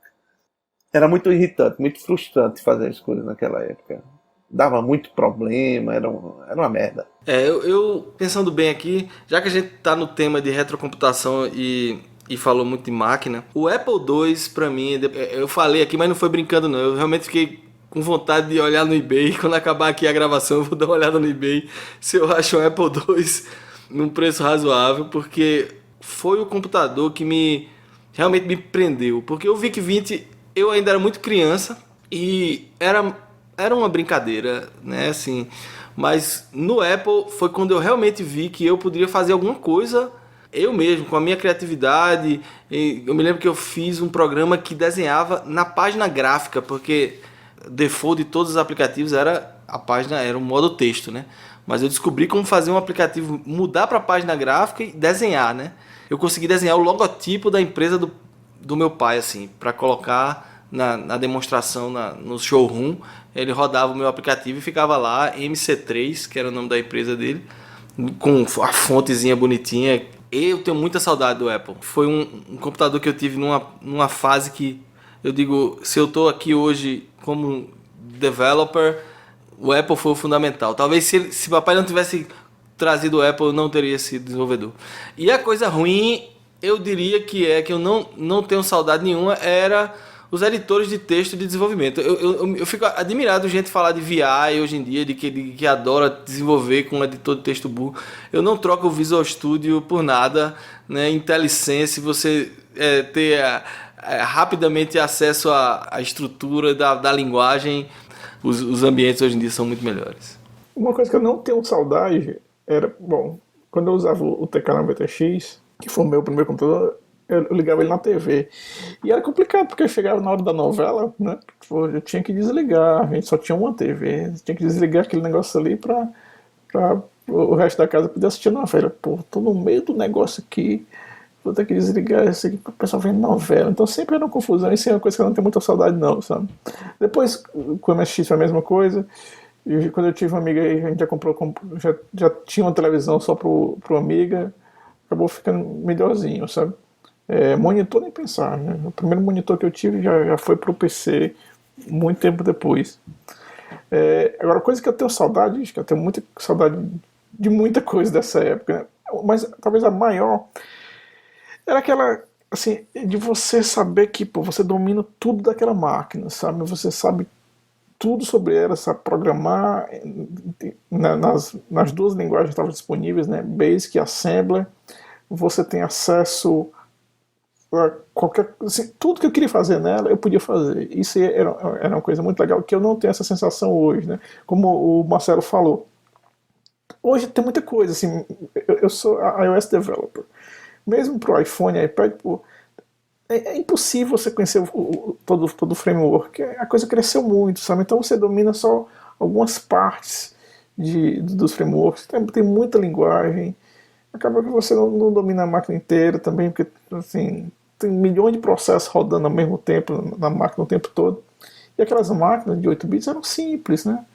Era muito irritante, muito frustrante fazer as coisas naquela época. Dava muito problema, era uma merda. Eu pensando bem aqui, já que a gente tá no tema de retrocomputação e falou muito de máquina, o Apple II, pra mim, eu falei aqui, mas não foi brincando não, eu realmente fiquei com vontade de olhar no eBay. Quando acabar aqui a gravação, eu vou dar uma olhada no eBay se eu acho um Apple II num preço razoável, porque foi o computador que realmente me prendeu. Porque o VIC-20, eu ainda era muito criança e era uma brincadeira, né, assim. Mas no Apple foi quando eu realmente vi que eu poderia fazer alguma coisa eu mesmo, com a minha criatividade. E eu me lembro que eu fiz um programa que desenhava na página gráfica, porque default de todos os aplicativos a página era um modo texto, né? Mas eu descobri como fazer um aplicativo mudar para a página gráfica e desenhar, né? Eu consegui desenhar o logotipo da empresa do meu pai, assim, para colocar na demonstração no showroom. Ele rodava o meu aplicativo e ficava lá, MC3, que era o nome da empresa dele, com a fontezinha bonitinha. Eu tenho muita saudade do Apple. Foi um computador que eu tive numa fase que eu digo, se eu estou aqui hoje como developer, o Apple foi o fundamental. Talvez se papai não tivesse trazido o Apple, eu não teria sido desenvolvedor. E a coisa ruim, eu diria que eu não tenho saudade nenhuma, era os editores de texto de desenvolvimento. Eu fico admirado de gente falar de VI hoje em dia, de que adora desenvolver com um editor de texto burro. Eu não troco o Visual Studio por nada, né? IntelliSense, você ter rapidamente acesso à estrutura da linguagem, os ambientes hoje em dia são muito melhores. Uma coisa que eu não tenho saudade era, bom, quando eu usava o TK90X, que foi o meu primeiro computador, eu ligava ele na TV. E era complicado, porque eu chegava na hora da novela, né? Eu tinha que desligar, a gente só tinha uma TV, tinha que desligar aquele negócio ali pra o resto da casa poder assistir a novela. Pô, tô no meio do negócio aqui, vou ter que desligar isso aqui pro pessoal vendo novela. Então sempre era uma confusão, isso é uma coisa que eu não tenho muita saudade não, sabe? Depois, com o MSX foi a mesma coisa. E quando eu tive uma Amiga, a gente já tinha uma televisão só pro Amiga, acabou ficando melhorzinho, sabe? Monitor nem pensar, né? O primeiro monitor que eu tive já foi pro PC muito tempo depois. Agora, coisa que eu tenho saudade, que eu tenho muita saudade de muita coisa dessa época, né? Mas talvez a maior era aquela, assim, de você saber que, pô, você domina tudo daquela máquina, sabe? Você sabe tudo sobre ela, sabe programar nas duas linguagens que estavam disponíveis, né? Basic e Assembler. Você tem acesso a qualquer, assim, tudo que eu queria fazer nela eu podia fazer. Isso era uma coisa muito legal, que eu não tenho essa sensação hoje, né? Como o Marcelo falou, hoje tem muita coisa, assim, eu sou iOS developer, mesmo pro iPhone e iPad, pô, é impossível você conhecer todo o framework. A coisa cresceu muito, sabe? Então você domina só algumas partes dos frameworks. Tem muita linguagem. Acaba que você não domina a máquina inteira também, porque assim, tem milhões de processos rodando ao mesmo tempo na máquina o tempo todo. E aquelas máquinas de 8 bits eram simples, né?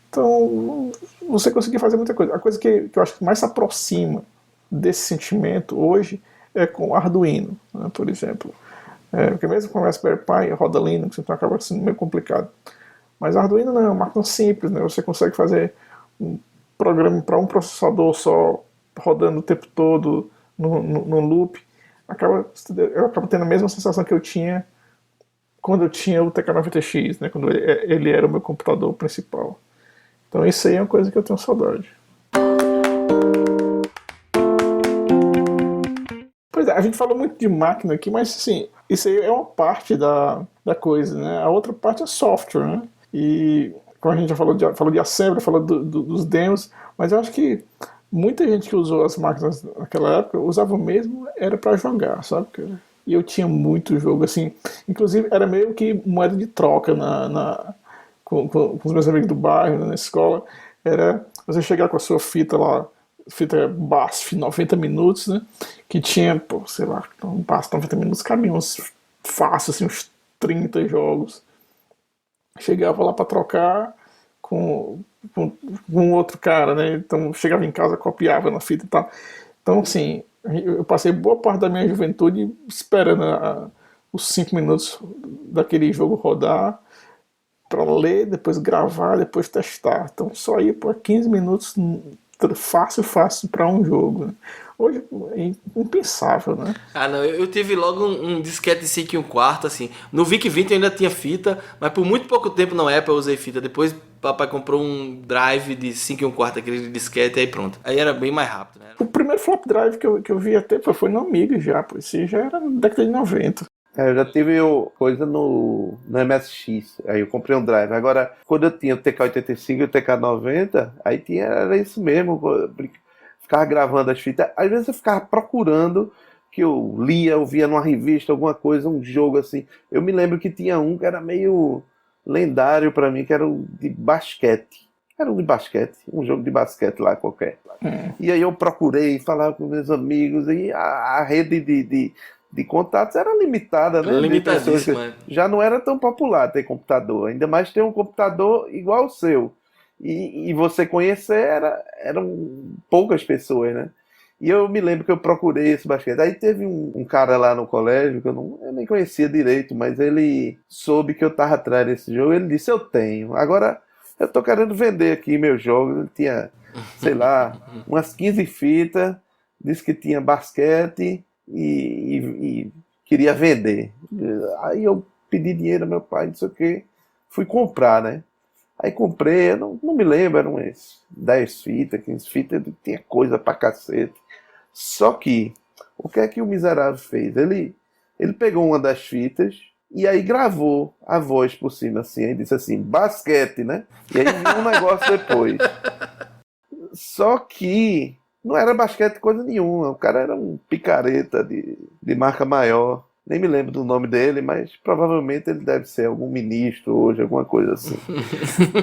Então você conseguia fazer muita coisa. A coisa que eu acho que mais se aproxima desse sentimento hoje é com Arduino, né, por exemplo. Porque mesmo com o Raspberry Pi roda Linux, então acaba sendo meio complicado. Mas Arduino não é uma máquina simples, né? Você consegue fazer um programa para um processador só, rodando o tempo todo no loop. Eu acabo tendo a mesma sensação que eu tinha quando eu tinha o TK90X, né? Quando ele era o meu computador principal. Então isso aí é uma coisa que eu tenho saudade. Pois é, a gente falou muito de máquina aqui, mas assim, isso aí é uma parte da coisa, né? A outra parte é software, né? E como a gente já falou de Assembly, falou dos demos, mas eu acho que muita gente que usou as máquinas naquela época usava mesmo, era para jogar, sabe? E eu tinha muito jogo, assim, inclusive era meio que moeda de troca com os meus amigos do bairro, né, na escola, era você chegar com a sua fita lá, fita BASF 90 minutos, né? Que tinha, pô, sei lá, um BASF 90 minutos, cabia uns fácil, assim, uns 30 jogos. Chegava lá para trocar com outro cara, né? Então chegava em casa, copiava na fita e tal. Então, assim, eu passei boa parte da minha juventude esperando os 5 minutos daquele jogo rodar para ler, depois gravar, depois testar. Então só ia por 15 minutos fácil para um jogo. Hoje é impensável, né? Ah, não, eu tive logo um disquete de 5 1/4, assim. No VIC-20 eu ainda tinha fita, mas por muito pouco tempo na Apple eu usei fita. Depois papai comprou um drive de 5 1/4, aquele de disquete, e aí pronto. Aí era bem mais rápido, né? O primeiro flop drive que eu vi até foi no Amiga já, pô. Esse já era na década de 90. Eu já tive coisa no MSX, aí eu comprei um drive. Agora, quando eu tinha o TK-85 e o TK-90, aí era isso mesmo, ficava gravando as fitas. Às vezes eu ficava procurando, que eu lia, eu via numa revista, alguma coisa, um jogo assim. Eu me lembro que tinha um que era meio lendário pra mim, que era o de basquete. Era um de basquete, um jogo de basquete lá qualquer. E aí eu procurei, falava com meus amigos, e a rede de contatos era limitada, né? Limitadíssima. Já não era tão popular ter computador, ainda mais ter um computador igual o seu. E você conhecer eram poucas pessoas, né? E eu me lembro que eu procurei esse basquete. Aí teve um cara lá no colégio, que eu nem conhecia direito, mas ele soube que eu tava atrás desse jogo, ele disse, eu tenho. Agora, eu tô querendo vender aqui meus jogos. Ele tinha, sei lá, umas 15 fitas, disse que tinha basquete, e queria vender. Aí eu pedi dinheiro ao meu pai, não sei o que, fui comprar, né? Aí comprei, eu não me lembro, eram umas 10 fitas, 15 fitas, tinha coisa pra cacete. Só que, o que é que o miserável fez? Ele pegou uma das fitas e aí gravou a voz por cima, assim, aí disse assim, basquete, né? E aí viu um negócio depois. Só que não era basquete coisa nenhuma, o cara era um picareta de marca maior. Nem me lembro do nome dele, mas provavelmente ele deve ser algum ministro hoje, alguma coisa assim.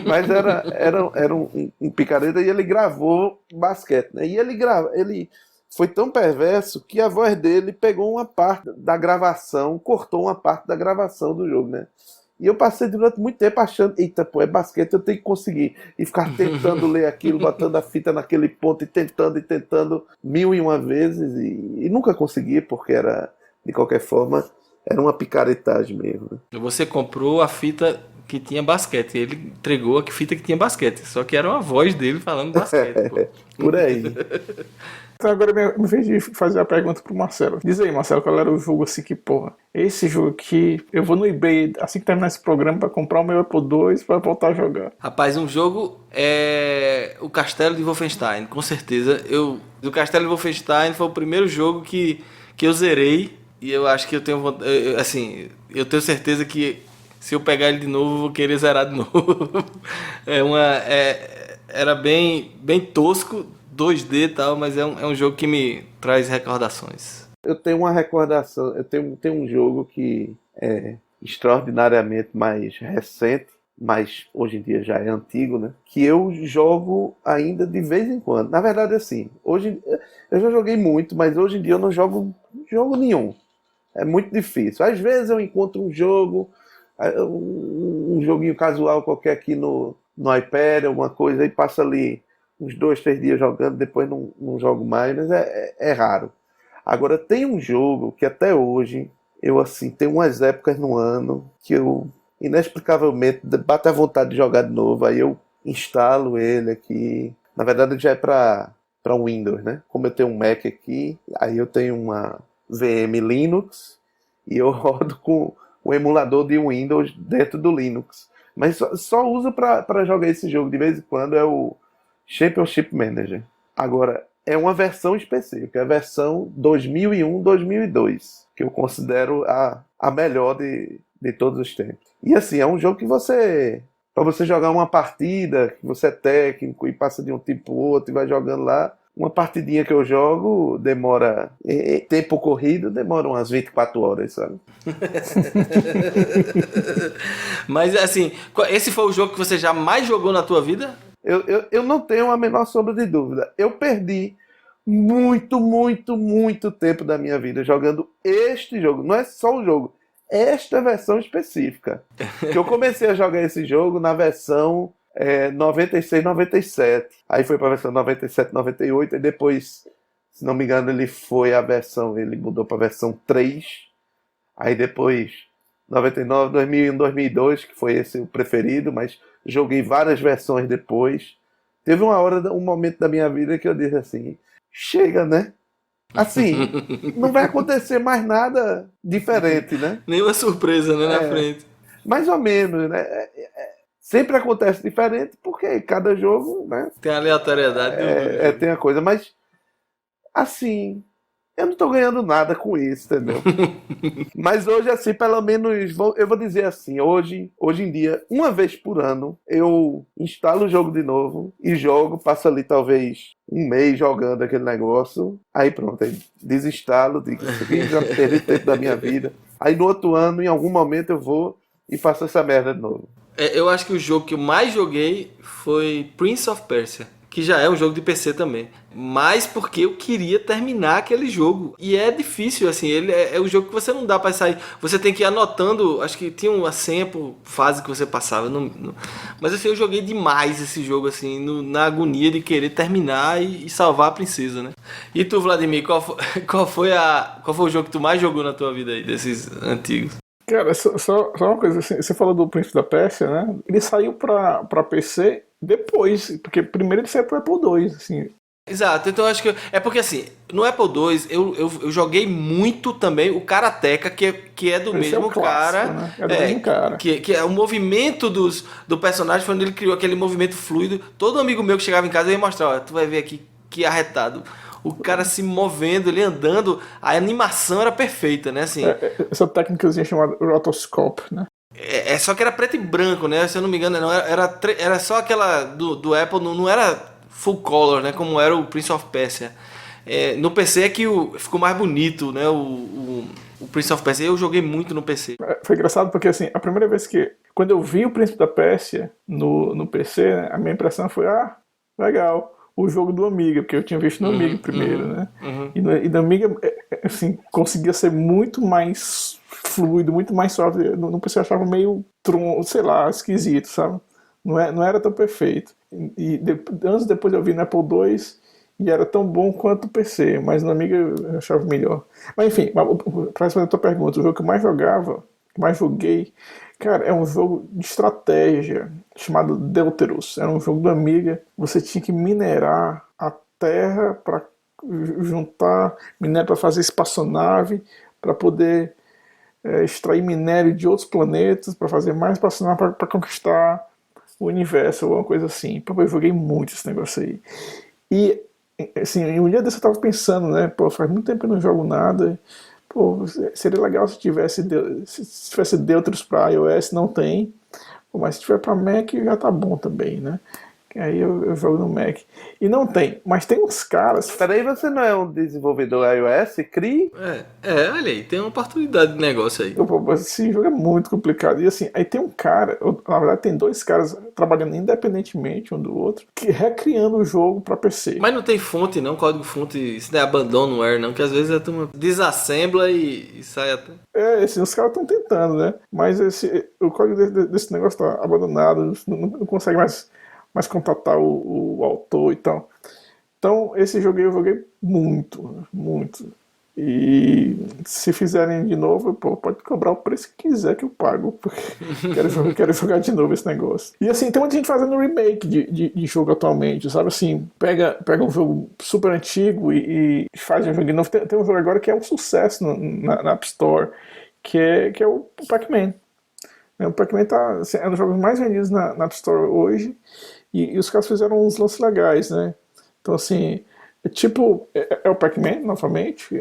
Mas era um picareta e ele gravou basquete, né? E ele foi tão perverso que a voz dele pegou uma parte da gravação, cortou uma parte da gravação do jogo, né? E eu passei durante muito tempo achando, eita, pô, é basquete, eu tenho que conseguir. E ficar tentando ler aquilo, botando a fita naquele ponto e tentando 1001 vezes. E nunca consegui, porque era, de qualquer forma, era uma picaretagem mesmo. Né? Você comprou a fita que tinha basquete, ele entregou a fita que tinha basquete, só que era uma voz dele falando basquete. Pô. Por aí. Então agora, em vez de fazer a pergunta pro Marcelo, diz aí, Marcelo, qual era o jogo assim que, porra, esse jogo aqui, eu vou no eBay assim que terminar esse programa pra comprar o meu Apple II pra voltar a jogar. Rapaz, um jogo é o Castelo de Wolfenstein, com certeza. O Castelo de Wolfenstein foi o primeiro jogo que eu zerei e eu acho que eu tenho assim, eu tenho certeza que se eu pegar ele de novo, eu vou querer zerar de novo. Era bem tosco, 2D e tal, mas é um jogo que me traz recordações. Eu tenho uma recordação, eu tenho um jogo que é extraordinariamente mais recente, mas hoje em dia já é antigo, né? Que eu jogo ainda de vez em quando. Na verdade, assim, hoje eu já joguei muito, mas hoje em dia eu não jogo nenhum. É muito difícil. Às vezes eu encontro um jogo, um joguinho casual qualquer aqui no iPad, alguma coisa, e passo ali uns 2, 3 dias jogando, depois não jogo mais, mas é raro. Agora, tem um jogo que até hoje, eu assim, tem umas épocas no ano que eu, inexplicavelmente, bato a vontade de jogar de novo, aí eu instalo ele aqui. Na verdade, já é para Windows, né? Como eu tenho um Mac aqui, aí eu tenho uma VM Linux e eu rodo com o emulador de Windows dentro do Linux. Mas só uso para jogar esse jogo de vez em quando, é o Championship Manager. Agora, é uma versão específica, é a versão 2001-2002, que eu considero a melhor de todos os tempos. E assim, é um jogo que para você jogar uma partida, que você é técnico e passa de um time pro outro e vai jogando lá, uma partidinha que eu jogo demora, em tempo corrido, demora umas 24 horas, sabe? Mas assim, esse foi o jogo que você já mais jogou na tua vida? Eu não tenho a menor sombra de dúvida. Eu perdi muito, muito, muito tempo da minha vida jogando este jogo. Não é só o jogo, esta versão específica. Que eu comecei a jogar esse jogo na versão 96, 97. Aí foi para a versão 97, 98. E depois, se não me engano, ele mudou para a versão 3. Aí depois 99, 2001, 2002, que foi esse o preferido, mas joguei várias versões depois. Teve um momento da minha vida que eu disse assim, chega, né? Assim, não vai acontecer mais nada diferente, né? Nenhuma surpresa, né, na frente. Mais ou menos, né? Sempre acontece diferente, porque cada jogo, né? Tem a aleatoriedade. Tem a coisa, mas assim, eu não tô ganhando nada com isso, entendeu? Mas hoje, assim, pelo menos, eu vou dizer assim, hoje em dia, uma vez por ano, eu instalo o jogo de novo e jogo, passo ali talvez um mês jogando aquele negócio, aí pronto, aí desinstalo, digo, isso aqui já perdi tempo da minha vida. Aí no outro ano, em algum momento, eu vou e faço essa merda de novo. Eu acho que o jogo que eu mais joguei foi Prince of Persia, que já é um jogo de PC também. Mas porque eu queria terminar aquele jogo. E é difícil, assim, ele é um jogo que você não dá pra sair. Você tem que ir anotando, acho que tinha uma senha por fase que você passava. Mas assim, eu joguei demais esse jogo, assim, na agonia de querer terminar e salvar a princesa, né? E tu, Vladimir, qual foi o jogo que tu mais jogou na tua vida aí, desses antigos? Cara, só uma coisa, assim, você falou do Príncipe da Pérsia, né? Ele saiu pra PC depois, porque primeiro ele saiu pro Apple II, assim. Exato, então eu acho que... É porque assim, no Apple II eu joguei muito também o Karateka, que é do Esse mesmo é o clássico, cara. né? É do mesmo cara. Que é o movimento do personagem, quando ele criou aquele movimento fluido. Todo amigo meu que chegava em casa eu ia mostrar, ó, tu vai ver aqui que arretado. O cara se movendo, ele andando, a animação era perfeita, né? Assim, essa técnicazinha chamada rotoscope, né? Só que era preto e branco, né? Se eu não me engano, era só aquela do Apple, não era full color, né? Como era o Prince of Persia. No PC é que ficou mais bonito, né? O Prince of Persia. Eu joguei muito no PC. Foi engraçado porque, assim, a primeira vez quando eu vi o Príncipe da Pérsia no PC, né, a minha impressão foi, legal, o jogo do Amiga, porque eu tinha visto no Amiga primeiro, né? E no Amiga, assim, conseguia ser muito mais fluido, muito mais suave. No PC eu achava meio, sei lá, esquisito, sabe? Não era tão perfeito. Anos depois eu vi no Apple II e era tão bom quanto o PC, mas no Amiga eu achava melhor. Mas enfim, para responder a tua pergunta, o jogo que eu mais joguei, cara, é um jogo de estratégia chamado Deuterus. Era um jogo do Amiga. Você tinha que minerar a terra para juntar minério para fazer espaçonave, para poder extrair minério de outros planetas, para fazer mais espaçonave para conquistar o universo, ou alguma coisa assim. Eu joguei muito esse negócio aí. E, assim, um dia desse eu tava pensando, né? Pô, faz muito tempo que eu não jogo nada. Pô, seria legal se tivesse Deuterus para iOS, não tem. Pô, mas se tiver para Mac já tá bom também, né? Aí eu jogo no Mac. E não tem, mas tem uns caras... Peraí, você não é um desenvolvedor iOS? Crie? Olha aí, tem uma oportunidade de negócio aí. Esse jogo é muito complicado. E assim, aí tem um cara, na verdade tem dois caras trabalhando independentemente um do outro, que recriando o jogo para PC. Mas não tem fonte não, código-fonte, isso não é abandonware não, que às vezes a turma desassembla e sai até... Assim, os caras estão tentando, né? Mas o código desse negócio tá abandonado, não consegue mais contatar o autor e tal. Então, esse jogo eu joguei muito, muito. E se fizerem de novo, pode cobrar o preço que quiser que eu pago, porque quero jogar de novo esse negócio. E assim, tem muita gente fazendo remake de jogo atualmente, sabe? Assim, pega um jogo super antigo e faz um jogo de novo. Tem um jogo agora que é um sucesso na App Store, que é o Pac-Man. O Pac-Man é um dos jogos mais vendidos na App Store hoje. E os caras fizeram uns lances legais, né? Então, assim, é o Pac-Man, novamente,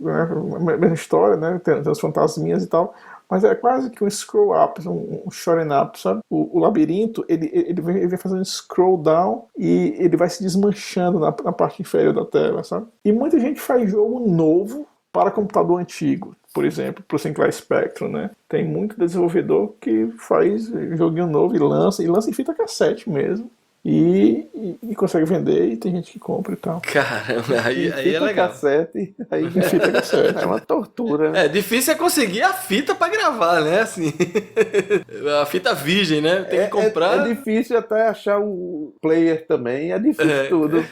né? A mesma história, né? Tem as fantasminhas e tal, mas é quase que um scroll-up, um shoring-up, sabe? O labirinto, ele vem fazendo um scroll-down e ele vai se desmanchando na parte inferior da tela, sabe? E muita gente faz jogo novo para computador antigo, por exemplo, para o Sinclair Spectrum, né? Tem muito desenvolvedor que faz joguinho novo e lança em fita cassete mesmo. E consegue vender e tem gente que compra e tal. Caramba, aí é legal. Cassete, aí fita cassete. É uma tortura. Difícil é conseguir a fita pra gravar, né? Assim, a fita virgem, né? Tem que comprar. É difícil até achar o player também, é difícil tudo.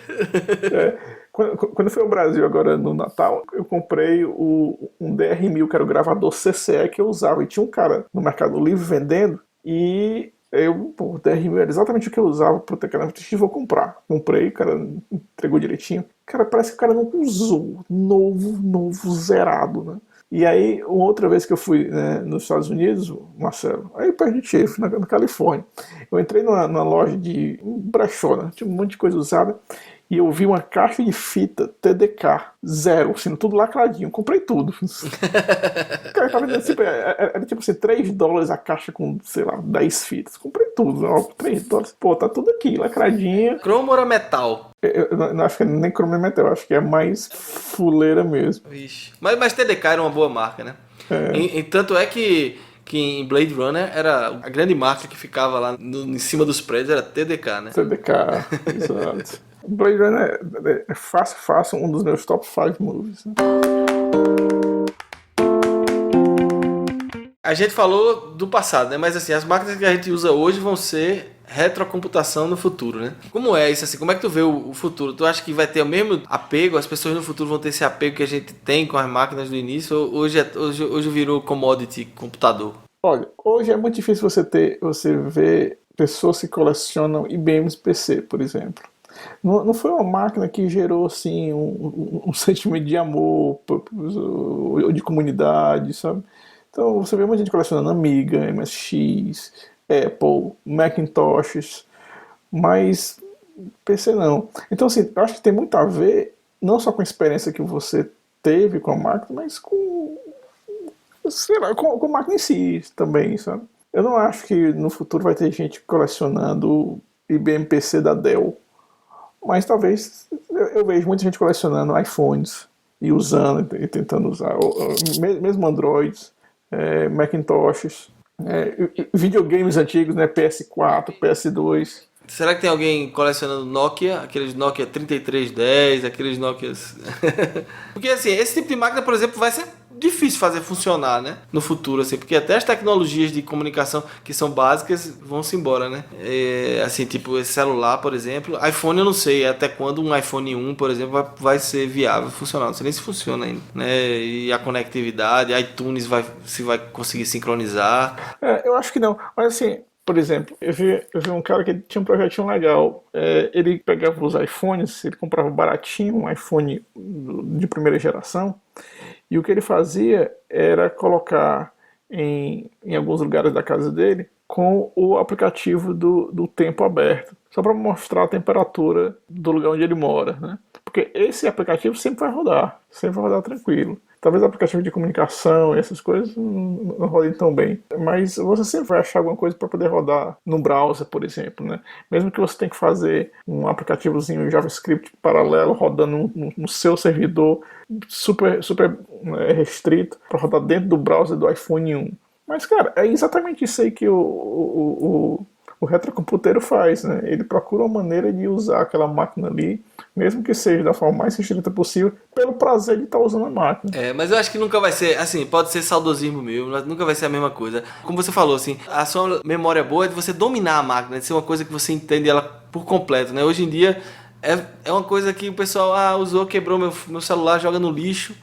Quando eu fui ao Brasil agora no Natal, eu comprei um DR1000, que era o gravador CCE que eu usava. E tinha um cara no Mercado Livre vendendo e o DR1000 era exatamente o que eu usava pro teclado. Eu vou comprar. Comprei, o cara entregou direitinho. Cara, parece que o cara não usou. Novo, zerado, né? E aí, outra vez que eu fui, né, nos Estados Unidos, Marcelo, aí perto de Tiff, na Califórnia, eu entrei numa loja de brechó, né? Tinha um monte de coisa usada, e eu vi uma caixa de fita TDK, zero, assim, tudo lacradinho. Comprei tudo. O cara tava vendendo, tipo, era tipo assim, $3 a caixa com, sei lá, 10 fitas. Comprei tudo, ó, $3. Pô, tá tudo aqui, lacradinho. Cromo ou metal? Eu não acho que é nem cromo nem metal, eu acho que é mais fuleira mesmo. Vixe. Mas TDK era uma boa marca, né? E tanto é que em Blade Runner era a grande marca que ficava lá em cima dos prédios, era TDK, né? TDK, exato. Blade Runner é fácil um dos meus top 5 movies. Né? A gente falou do passado, né? Mas assim, as máquinas que a gente usa hoje vão ser retrocomputação no futuro, né? Como é isso assim? Como é que tu vê o futuro? Tu acha que vai ter o mesmo apego? As pessoas no futuro vão ter esse apego que a gente tem com as máquinas do início? Ou hoje virou commodity computador? Olha, hoje é muito difícil você ver pessoas que colecionam IBMs PC, por exemplo. Não foi uma máquina que gerou assim um sentimento de amor ou de comunidade, sabe? Então você vê muita gente colecionando Amiga, MSX, Apple, Macintoshes, mas PC não. Então assim, eu acho que tem muito a ver não só com a experiência que você teve com a máquina, mas com, sei lá, com a máquina em si também, sabe? Eu não acho que no futuro vai ter gente colecionando IBM PC da Dell. Mas talvez eu vejo muita gente colecionando iPhones e usando e tentando usar, mesmo Androids, Macintoshes, videogames antigos, né, PS4, PS2. Será que tem alguém colecionando Nokia, aqueles Nokia 3310, aqueles Nokias... Porque assim, esse tipo de máquina, por exemplo, vai ser difícil fazer funcionar, né? No futuro, assim, porque até as tecnologias de comunicação que são básicas vão-se embora, né? Assim, tipo, esse celular, por exemplo, iPhone eu não sei até quando um iPhone 1, por exemplo, vai ser viável, funcionar. Não sei nem se funciona ainda, né? E a conectividade, iTunes se vai conseguir sincronizar. Eu acho que não, mas assim... Por exemplo, eu vi um cara que tinha um projetinho legal. Ele pegava os iPhones, ele comprava baratinho um iPhone de primeira geração, e o que ele fazia era colocar em alguns lugares da casa dele com o aplicativo do tempo aberto, só para mostrar a temperatura do lugar onde ele mora, né? Porque esse aplicativo sempre vai rodar tranquilo. Talvez o aplicativo de comunicação e essas coisas não rodem tão bem. Mas você sempre vai achar alguma coisa para poder rodar no browser, por exemplo, né? Mesmo que você tenha que fazer um aplicativozinho JavaScript paralelo rodando no seu servidor super restrito para rodar dentro do browser do iPhone 1. Mas, cara, é exatamente isso aí que o retrocomputeiro faz, né? Ele procura uma maneira de usar aquela máquina ali, mesmo que seja da forma mais restrita possível, pelo prazer de estar usando a máquina. Mas eu acho que nunca vai ser, assim, pode ser saudosismo meu, mas nunca vai ser a mesma coisa. Como você falou, assim, a sua memória boa é de você dominar a máquina, de ser uma coisa que você entende ela por completo, né? Hoje em dia é uma coisa que o pessoal usou, quebrou meu celular, joga no lixo,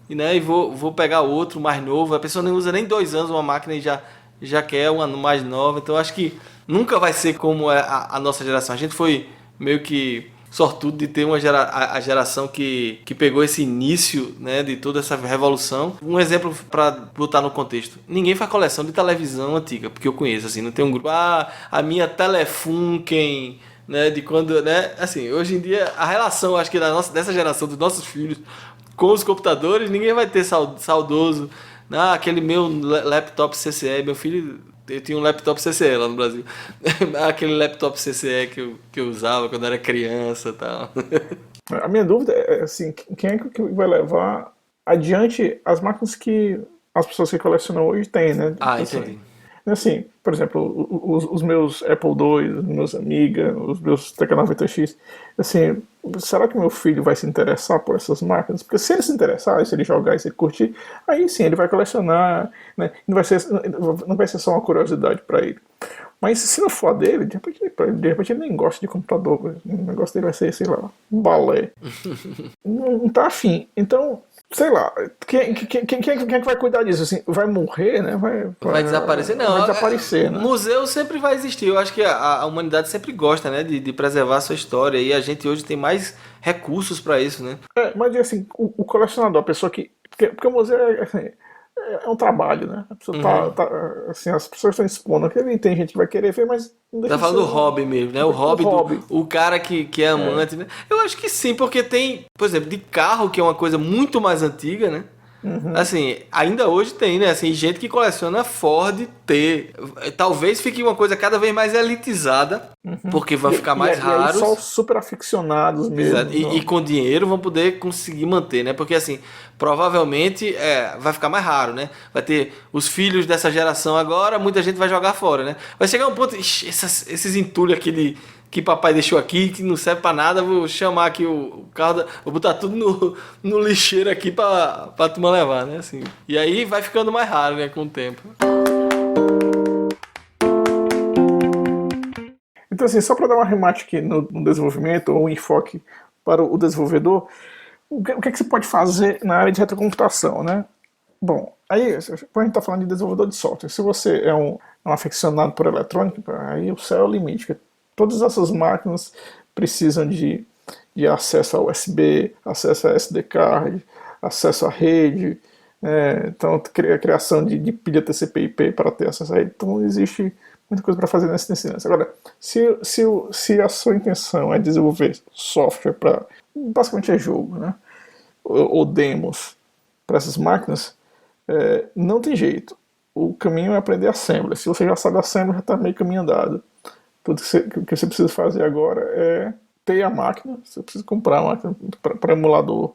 né? E vou pegar outro mais novo. A pessoa nem usa nem 2 anos uma máquina e já quer uma mais nova. Então eu acho que nunca vai ser como é a nossa geração. A gente foi meio que sortudo de ter a geração que pegou esse início, né, de toda essa revolução. Um exemplo para botar no contexto. Ninguém faz coleção de televisão antiga, porque eu conheço, assim, não tem um grupo, a minha Telefunken, né, de quando, né, assim, hoje em dia a relação, acho que dessa geração dos nossos filhos com os computadores, ninguém vai ter saudoso, aquele meu laptop CCE, meu filho... Eu tinha um laptop CCE lá no Brasil. Aquele laptop CCE que eu usava quando era criança e tal. A minha dúvida é assim, quem é que vai levar adiante as máquinas que as pessoas que colecionam hoje têm, né? Entendi. Assim, por exemplo, os meus Apple II, os meus Amiga, os meus TK90X, assim, será que meu filho vai se interessar por essas máquinas? Porque se ele se interessar, se ele jogar, se ele curtir, aí sim, ele vai colecionar, né? Não vai ser só uma curiosidade para ele. Mas se não for a dele, de repente ele nem gosta de computador. O negócio dele vai ser, sei lá, um balé. Não tá afim. Então, sei lá, quem é que vai cuidar disso? Assim, vai morrer, né? Vai desaparecer? Não. Vai desaparecer, né? Museu sempre vai existir. Eu acho que a humanidade sempre gosta, né, de preservar a sua história. E a gente hoje tem mais recursos para isso, né? Mas assim, o colecionador, a pessoa que... Porque o museu é um trabalho, né? A pessoa assim, as pessoas estão expondo aquilo, tem gente que vai querer ver, mas não deixa Tá falando do hobby mesmo, né? O hobby. O cara que é amante, né? Eu acho que sim, porque tem, por exemplo, de carro, que é uma coisa muito mais antiga, né? Assim, ainda hoje tem, né? Assim, gente que coleciona Ford T. Talvez fique uma coisa cada vez mais elitizada, porque vai ficar mais raros. E aí só super aficionados mesmo. Exato. E com dinheiro vão poder conseguir manter, né? Porque assim, provavelmente vai ficar mais raro, né? Vai ter os filhos dessa geração agora, muita gente vai jogar fora, né? Vai chegar um ponto, esses entulhos aqui que papai deixou aqui, que não serve pra nada, vou chamar aqui o carro, vou botar tudo no lixeiro aqui pra turma levar, né? Assim. E aí vai ficando mais raro, né, com o tempo. Então, assim, só para dar um arremate aqui no desenvolvimento, ou um enfoque para o desenvolvedor, o que é que você pode fazer na área de retrocomputação, né? Bom, aí a gente está falando de desenvolvedor de software. Se você é um aficionado por eletrônica, aí o céu é o limite. Todas essas máquinas precisam de acesso a USB, acesso a SD card, acesso à rede, então a criação de pilha TCP/IP para ter acesso a rede. Então existe muita coisa para fazer nesse lance. Agora, se a sua intenção é desenvolver software para, basicamente é jogo, né? Ou demos para essas máquinas, não tem jeito. O caminho é aprender Assembly. Se você já sabe Assembly, já está meio caminho andado. Tudo que você precisa fazer agora é ter a máquina. Você precisa comprar a máquina para emulador.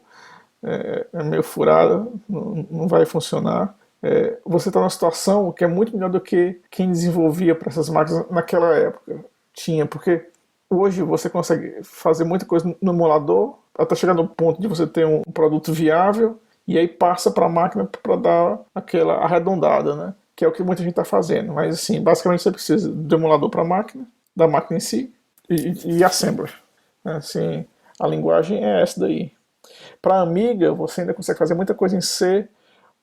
É meio furada, não vai funcionar. Você está numa situação que é muito melhor do que quem desenvolvia para essas máquinas naquela época tinha, porque hoje você consegue fazer muita coisa no emulador até chegar no ponto de você ter um produto viável e aí passa para a máquina para dar aquela arredondada, né? Que é o que muita gente está fazendo. Mas assim, basicamente você precisa do emulador para a máquina, da máquina em si e assembler. Assim, a linguagem é essa daí. Para Amiga, você ainda consegue fazer muita coisa em C,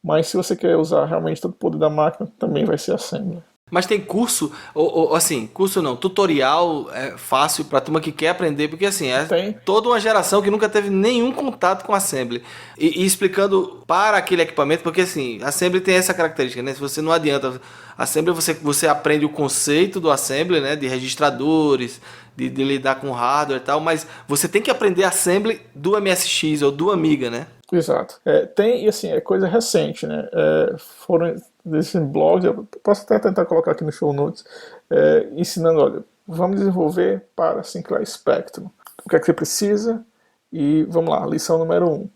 mas se você quer usar realmente todo o poder da máquina, também vai ser Assembly. Mas tem curso, ou assim, curso não, tutorial fácil pra turma que quer aprender, porque assim, Tem. Toda uma geração que nunca teve nenhum contato com Assembly. E explicando para aquele equipamento, porque assim, Assembly tem essa característica, né? Se você não adianta, Assembly você aprende o conceito do Assembly, né? De registradores, de lidar com hardware e tal, mas você tem que aprender Assembly do MSX ou do Amiga, né? Exato. Tem, e assim, é coisa recente, né? Foram desses blogs, eu posso até tentar colocar aqui no show notes, ensinando, olha, vamos desenvolver para Sinclair Spectrum. O que é que você precisa? E vamos lá, lição número 1.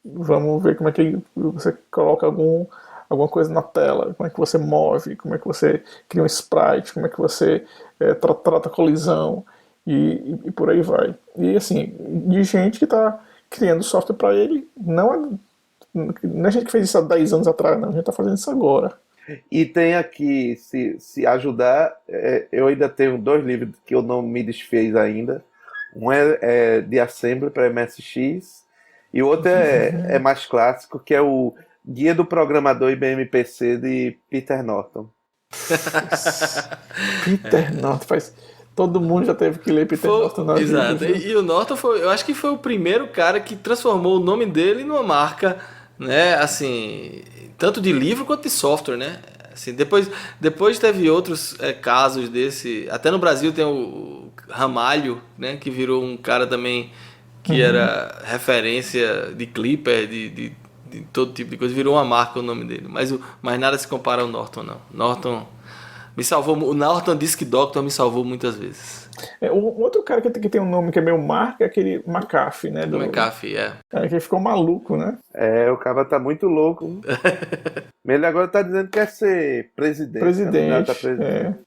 Vamos ver como é que você coloca alguma coisa na tela, como é que você move, como é que você cria um sprite, como é que você trata a colisão e por aí vai. E assim, de gente que está criando software para ele, não é gente que fez isso há 10 anos atrás, não, a gente está fazendo isso agora. E tem aqui, se ajudar, eu ainda tenho 2 livros que eu não me desfiz ainda. Um é de Assembly para MSX e o outro é mais clássico, que é o Guia do Programador IBM PC de Peter Norton. Peter Norton, todo mundo já teve que ler Peter Norton na vida. Exato, e o Norton eu acho que foi o primeiro cara que transformou o nome dele numa marca, né, assim, tanto de livro quanto de software, né? Assim, depois teve outros casos desse, até no Brasil tem o Ramalho, né, que virou um cara também que era referência de Clipper, de todo tipo de coisa, virou uma marca o nome dele, mas nada se compara ao Norton, não. Norton me salvou, o Norton Disk Doctor me salvou muitas vezes. O outro cara que tem um nome que é meio marca é aquele McAfee, né? McAfee, que ele ficou maluco, né? O cara tá muito louco. Ele agora tá dizendo que quer ser presidente.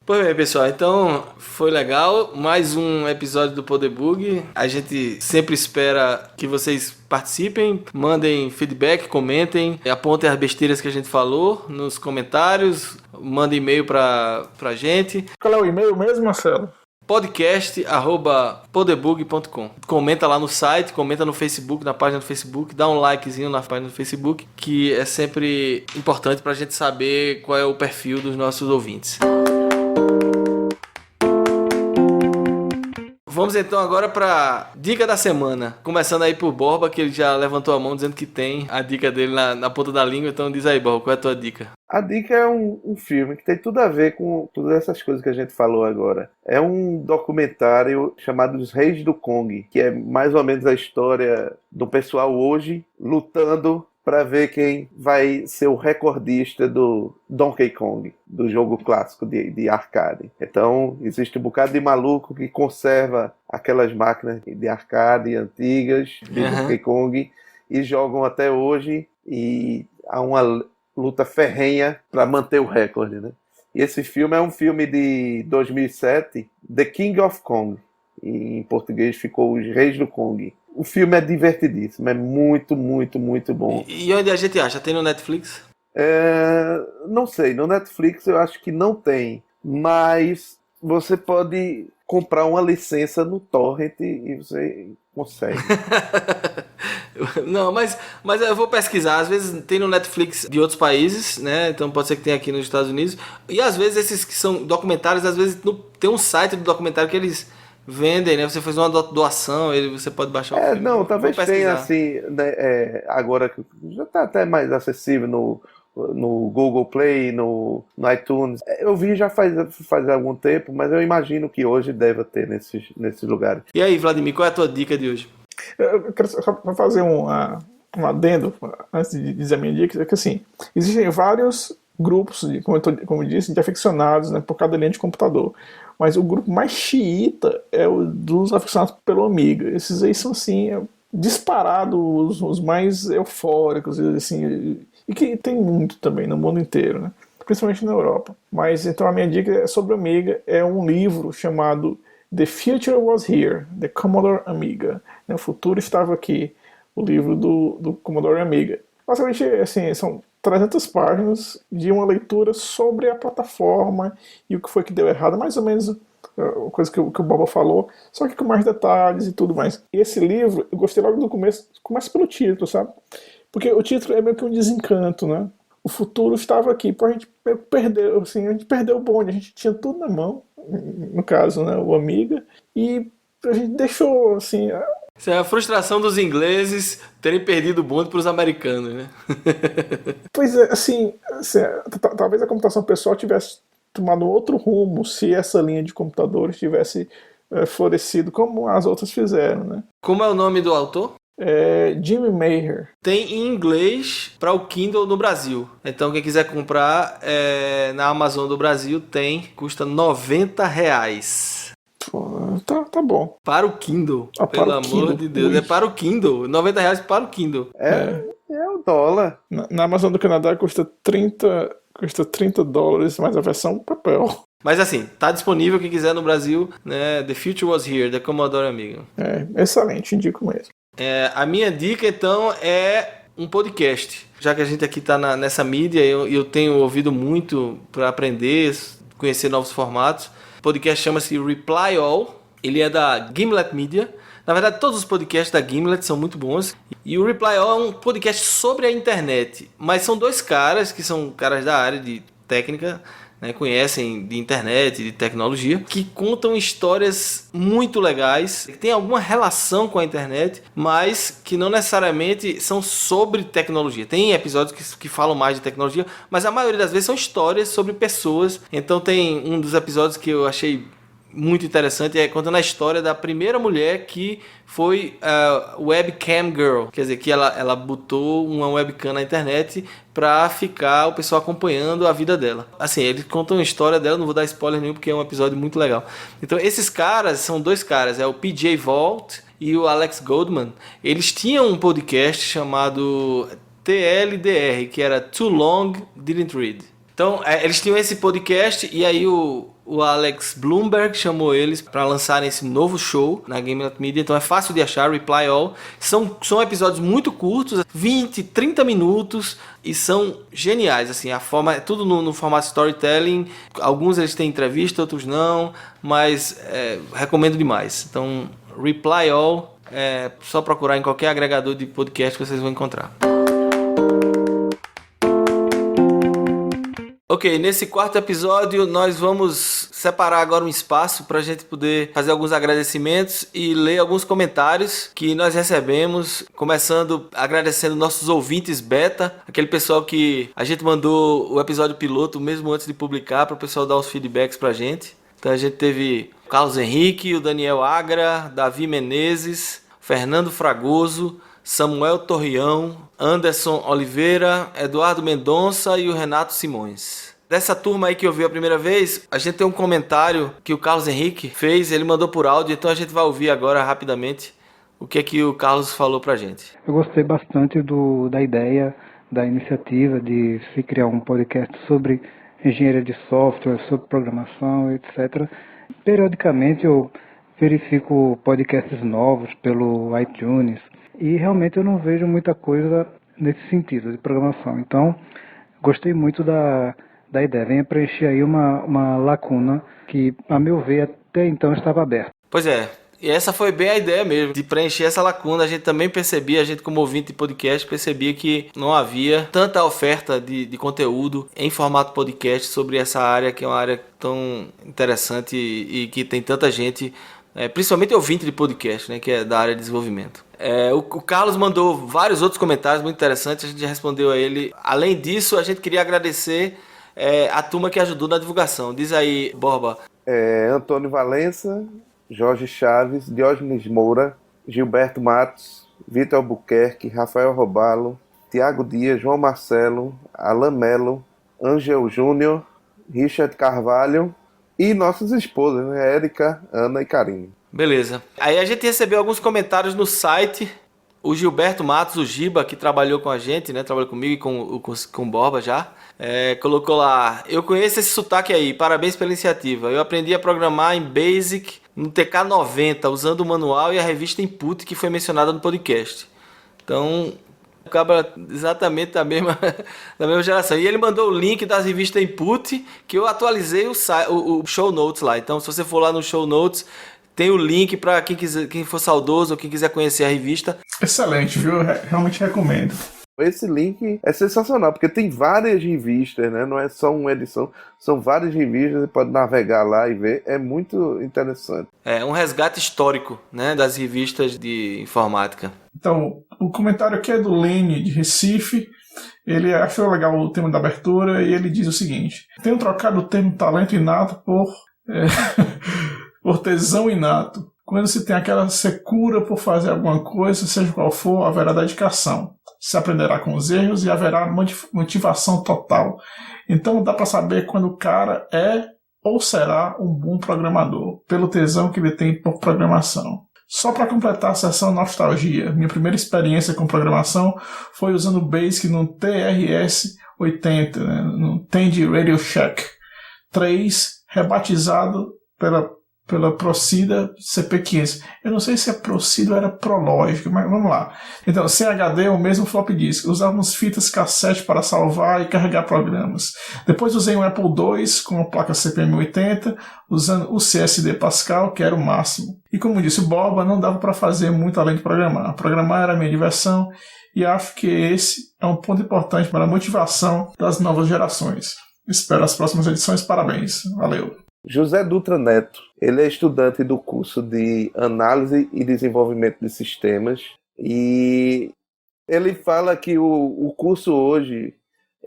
Pois bem, pessoal, então foi legal. Mais um episódio do Podebug. A gente sempre espera que vocês participem, mandem feedback, comentem, apontem as besteiras que a gente falou nos comentários, mandem e-mail pra gente. Qual é o e-mail mesmo, Marcelo? podcast@podebug.com. Comenta lá no site, comenta no Facebook, na página do Facebook, dá um likezinho na página do Facebook, que é sempre importante pra gente saber qual é o perfil dos nossos ouvintes. Vamos então agora para dica da semana. Começando aí por Borba, que ele já levantou a mão dizendo que tem a dica dele na ponta da língua. Então diz aí, Borba, qual é a tua dica? A dica é um filme que tem tudo a ver com todas essas coisas que a gente falou agora. É um documentário chamado Os Reis do Kong, que é mais ou menos a história do pessoal hoje lutando para ver quem vai ser o recordista do Donkey Kong, do jogo clássico de arcade. Então, existe um bocado de maluco que conserva aquelas máquinas de arcade antigas de Donkey Kong e jogam até hoje, e há uma luta ferrenha para manter o recorde, né? E esse filme é um filme de 2007, The King of Kong. E em português ficou Os Reis do Kong. O filme é divertidíssimo, é muito, muito, muito bom. E onde a gente acha? Tem no Netflix? Não sei, no Netflix eu acho que não tem, mas você pode comprar uma licença no Torrent e você consegue. Não, mas eu vou pesquisar. Às vezes tem no Netflix de outros países, né? Então pode ser que tenha aqui nos Estados Unidos. E às vezes esses que são documentários, às vezes tem um site do documentário que eles vendem, né? Você faz uma doação, você pode baixar o filme. Não, talvez tenha assim, né, agora que já está até mais acessível no Google Play, no iTunes. Eu vi já faz algum tempo, mas eu imagino que hoje deva ter nesses lugares. E aí, Vladimir, qual é a tua dica de hoje? Eu quero só fazer um adendo, antes de dizer a minha dica, é que assim, existem vários grupos, como eu disse, de aficionados, né, por cada linha de computador. Mas o grupo mais xiita é o dos aficionados pelo Amiga. Esses aí são, assim, disparados os mais eufóricos, assim, e que tem muito também no mundo inteiro, né? Principalmente na Europa. Mas então a minha dica é sobre o Amiga, é um livro chamado The Future Was Here, The Commodore Amiga. O futuro estava aqui, o livro do Commodore Amiga. Basicamente, assim, são 300 páginas de uma leitura sobre a plataforma e o que foi que deu errado, mais ou menos a coisa que o Boba falou, só que com mais detalhes e tudo mais. E esse livro, eu gostei logo do começo, começa pelo título, sabe? Porque o título é meio que um desencanto, né? O futuro estava aqui, a gente perdeu, assim, a gente perdeu o bonde, a gente tinha tudo na mão, no caso, né, o Amiga, e a gente deixou, assim... Isso é a frustração dos ingleses terem perdido o bonde para os americanos, né? Pois é, assim, talvez a computação pessoal tivesse tomado outro rumo se essa linha de computadores tivesse florescido como as outras fizeram, né? Como é o nome do autor? Jimmy Maher. Tem em inglês para o Kindle no Brasil. Então quem quiser comprar na Amazon do Brasil custa R$90. Pô, tá bom. Para o Kindle, pelo amor de Deus. Ui. É para o Kindle, R$90 para o Kindle. É o dólar. Na Amazon do Canadá custa $30 mais a versão papel. Mas assim, tá disponível quem quiser no Brasil, né? The Future Was Here, da Commodore Amiga. Excelente, indico mesmo. A minha dica, então, é um podcast. Já que a gente aqui tá nessa mídia, eu tenho ouvido muito para aprender, conhecer novos formatos. O podcast chama-se Reply All. Ele é da Gimlet Media. Na verdade, todos os podcasts da Gimlet são muito bons. E o Reply All é um podcast sobre a internet. Mas são dois caras que são caras da área de técnica, né, conhecem de internet, de tecnologia, que contam histórias muito legais, que têm alguma relação com a internet, mas que não necessariamente são sobre tecnologia. Tem episódios que falam mais de tecnologia, mas a maioria das vezes são histórias sobre pessoas. Então tem um dos episódios que eu achei muito interessante, contando a história da primeira mulher que foi webcam girl, quer dizer, que ela botou uma webcam na internet pra ficar o pessoal acompanhando a vida dela. Assim, eles contam a história dela, não vou dar spoiler nenhum porque é um episódio muito legal. Então esses caras são dois caras, é o PJ Vault e o Alex Goldman. Eles tinham um podcast chamado TLDR, que era Too Long Didn't Read. Então, eles tinham esse podcast e aí o Alex Blumberg chamou eles para lançarem esse novo show na Game Not Media. Então é fácil de achar, Reply All. São episódios muito curtos, 20, 30 minutos, e são geniais. Assim, a forma, é tudo no formato storytelling. Alguns eles têm entrevista, outros não, mas recomendo demais. Então, Reply All, só procurar em qualquer agregador de podcast que vocês vão encontrar. Ok, nesse quarto episódio nós vamos separar agora um espaço para a gente poder fazer alguns agradecimentos e ler alguns comentários que nós recebemos, começando agradecendo nossos ouvintes beta, aquele pessoal que a gente mandou o episódio piloto mesmo antes de publicar, para o pessoal dar os feedbacks para a gente. Então a gente teve o Carlos Henrique, o Daniel Agra, Davi Menezes, Fernando Fragoso, Samuel Torrião, Anderson Oliveira, Eduardo Mendonça e o Renato Simões. Dessa turma aí que eu vi a primeira vez, a gente tem um comentário que o Carlos Henrique fez, ele mandou por áudio, então a gente vai ouvir agora rapidamente o que é que o Carlos falou pra gente. Eu gostei bastante da ideia, da iniciativa de se criar um podcast sobre engenharia de software, sobre programação, etc. Periodicamente eu verifico podcasts novos pelo iTunes, e realmente eu não vejo muita coisa nesse sentido de programação. Então, gostei muito da ideia. Venha preencher aí uma lacuna que, a meu ver, até então estava aberta. Pois é, e essa foi bem a ideia mesmo, de preencher essa lacuna. A gente também percebia, a gente como ouvinte de podcast, percebia que não havia tanta oferta de conteúdo em formato podcast sobre essa área, que é uma área tão interessante e que tem tanta gente, principalmente ouvinte de podcast, né, que é da área de desenvolvimento. O Carlos mandou vários outros comentários muito interessantes, a gente já respondeu a ele. Além disso, a gente queria agradecer a turma que ajudou na divulgação. Diz aí, Borba. Antônio Valença, Jorge Chaves, Diógenes Moura, Gilberto Matos, Vitor Albuquerque, Rafael Robalo, Tiago Dias, João Marcelo, Alan Melo, Ângel Júnior, Richard Carvalho e nossas esposas, né? Érica, Ana e Karine. Beleza. Aí a gente recebeu alguns comentários no site. O Gilberto Matos, o Giba, que trabalhou com a gente, né? Trabalhou comigo e com o Borba já. Colocou lá: eu conheço esse sotaque aí, parabéns pela iniciativa. Eu aprendi a programar em Basic no TK90, usando o manual e a revista Input, que foi mencionada no podcast. Então, acaba exatamente da mesma geração. E ele mandou o link das revistas Input, que eu atualizei o show notes lá. Então, se você for lá no show notes, tem o link para quem for saudoso ou quem quiser conhecer a revista. Excelente, viu? Realmente recomendo. Esse link é sensacional, porque tem várias revistas, né? Não é só uma edição, são várias revistas, você pode navegar lá e ver, é muito interessante. É um resgate histórico, né, das revistas de informática. Então, o comentário aqui é do Lene, de Recife. Ele achou legal o tema da abertura e ele diz o seguinte: tenho trocado o termo talento inato por tesão inato. Quando se tem aquela secura por fazer alguma coisa, seja qual for, haverá dedicação. Se aprenderá com os erros e haverá motivação total. Então dá para saber quando o cara é ou será um bom programador, pelo tesão que ele tem por programação. Só para completar a sessão nostalgia, minha primeira experiência com programação foi usando o Basic no TRS-80, né, no Tandy Radio Shack 3, rebatizado pela Procida CP500. Eu não sei se a Procida ou era Prologic, mas vamos lá. Então, sem HD, o mesmo floppy disk. Usávamos fitas cassete para salvar e carregar programas. Depois usei um Apple II com a placa CP1080, usando o CSD Pascal, que era o máximo. E como disse o Borba, não dava para fazer muito além de programar. Programar era a minha diversão e acho que esse é um ponto importante para a motivação das novas gerações. Espero as próximas edições. Parabéns. Valeu. José Dutra Neto, ele é estudante do curso de Análise e Desenvolvimento de Sistemas e ele fala que o curso hoje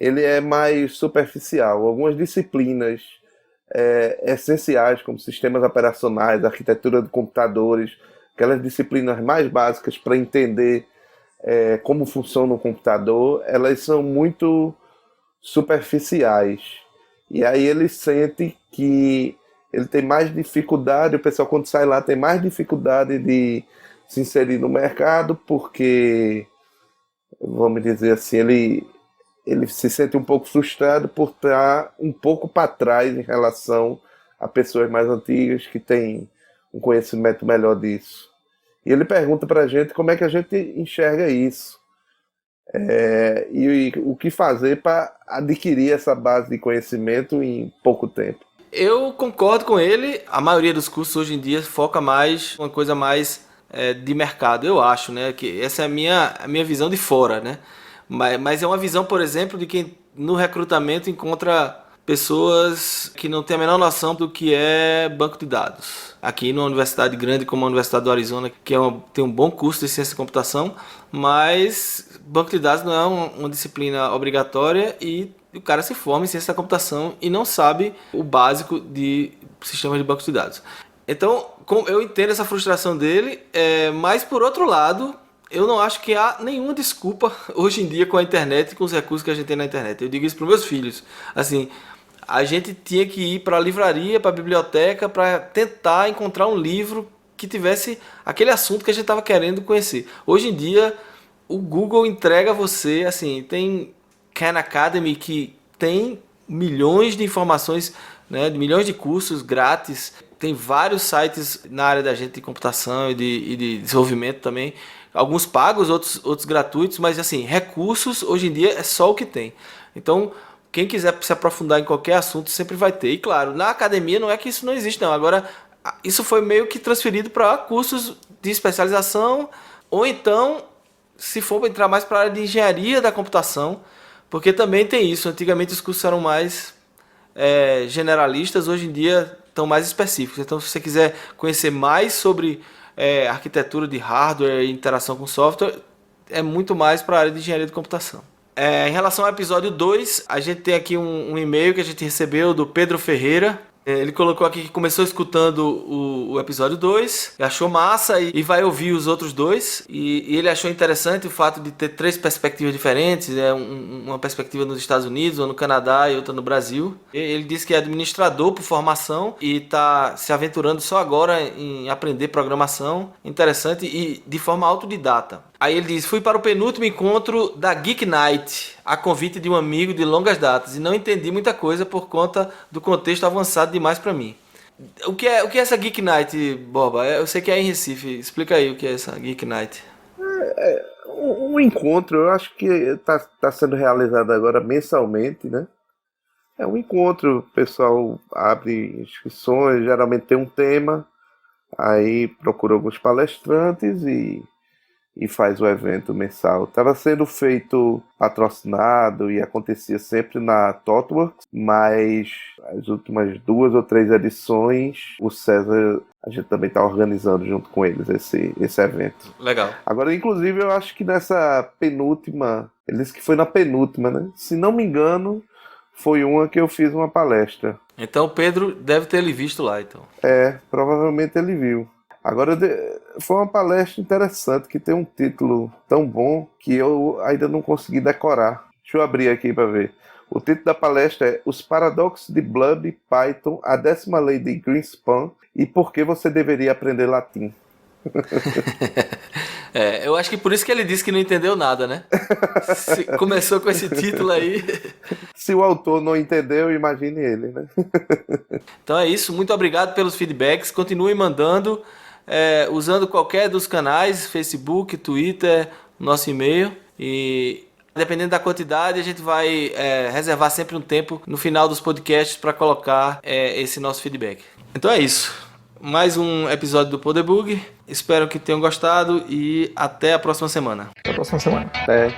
ele é mais superficial. Algumas disciplinas essenciais, como sistemas operacionais, arquitetura de computadores, aquelas disciplinas mais básicas para entender como funciona o computador, elas são muito superficiais. E aí ele sente que ele tem mais dificuldade, o pessoal quando sai lá tem mais dificuldade de se inserir no mercado, porque, vamos dizer assim, ele se sente um pouco frustrado por estar um pouco para trás em relação a pessoas mais antigas que têm um conhecimento melhor disso. E ele pergunta para a gente como é que a gente enxerga isso. E o que fazer para adquirir essa base de conhecimento em pouco tempo. Eu concordo com ele. A maioria dos cursos hoje em dia foca mais uma coisa mais de mercado, eu acho, né? Que essa é a minha visão de fora, né? Mas é uma visão, por exemplo, de quem no recrutamento encontra pessoas que não têm a menor noção do que é banco de dados. Aqui numa universidade grande como a Universidade do Arizona, que tem um bom curso de ciência de computação, mas banco de dados não é uma disciplina obrigatória e o cara se forma em ciência da computação e não sabe o básico de sistemas de bancos de dados. Então, eu entendo essa frustração dele, mas por outro lado, eu não acho que há nenhuma desculpa hoje em dia com a internet e com os recursos que a gente tem na internet. Eu digo isso para os meus filhos. Assim, a gente tinha que ir para a livraria, para a biblioteca, para tentar encontrar um livro que tivesse aquele assunto que a gente estava querendo conhecer. Hoje em dia, o Google entrega a você, assim, tem Khan Academy que tem milhões de informações, né, de milhões de cursos grátis. Tem vários sites na área da gente de computação e de desenvolvimento também. Alguns pagos, outros gratuitos, mas assim, recursos hoje em dia é só o que tem. Então, quem quiser se aprofundar em qualquer assunto sempre vai ter. E claro, na academia não é que isso não existe não. Agora, isso foi meio que transferido para cursos de especialização, ou então, se for para entrar mais para a área de engenharia da computação, porque também tem isso. Antigamente os cursos eram mais generalistas, hoje em dia estão mais específicos. Então, se você quiser conhecer mais sobre arquitetura de hardware e interação com software, é muito mais para a área de engenharia de computação. Em relação ao episódio 2, a gente tem aqui um e-mail que a gente recebeu do Pedro Ferreira. Ele colocou aqui que começou escutando o episódio 2, achou massa e vai ouvir os outros dois. E ele achou interessante o fato de ter 3 perspectivas diferentes, uma perspectiva nos Estados Unidos, ou no Canadá e outra no Brasil. Ele disse que é administrador por formação e está se aventurando só agora em aprender programação. Interessante e de forma autodidata. Aí ele diz, fui para o penúltimo encontro da Geek Night, a convite de um amigo de longas datas, e não entendi muita coisa por conta do contexto avançado demais para mim. O que é essa Geek Night, Borba? Eu sei que é em Recife, explica aí o que é essa Geek Night. Um encontro, eu acho que está sendo realizado agora mensalmente, né? É um encontro, o pessoal abre inscrições, geralmente tem um tema, aí procura alguns palestrantes e faz o evento mensal. Estava sendo feito patrocinado e acontecia sempre na ThoughtWorks, mas as últimas 2 ou 3 edições, o César, a gente também está organizando junto com eles esse evento. Legal. Agora, inclusive, eu acho que nessa penúltima, ele disse que foi na penúltima, né? Se não me engano, foi uma que eu fiz uma palestra. Então o Pedro deve ter ele visto lá, então. Provavelmente ele viu. Agora, foi uma palestra interessante, que tem um título tão bom que eu ainda não consegui decorar. Deixa eu abrir aqui para ver. O título da palestra é Os Paradoxos de Blub, Python, a 10ª Lei de Greenspan e por que você deveria aprender latim. Eu acho que por isso que ele disse que não entendeu nada, né? Começou com esse título aí. Se o autor não entendeu, imagine ele, né? Então é isso, muito obrigado pelos feedbacks. Continue mandando, usando qualquer dos canais, Facebook, Twitter, nosso e-mail. E dependendo da quantidade, a gente vai reservar sempre um tempo no final dos podcasts para colocar esse nosso feedback. Então é isso. Mais um episódio do Podebug. Espero que tenham gostado e até a próxima semana. Até a próxima semana. Até.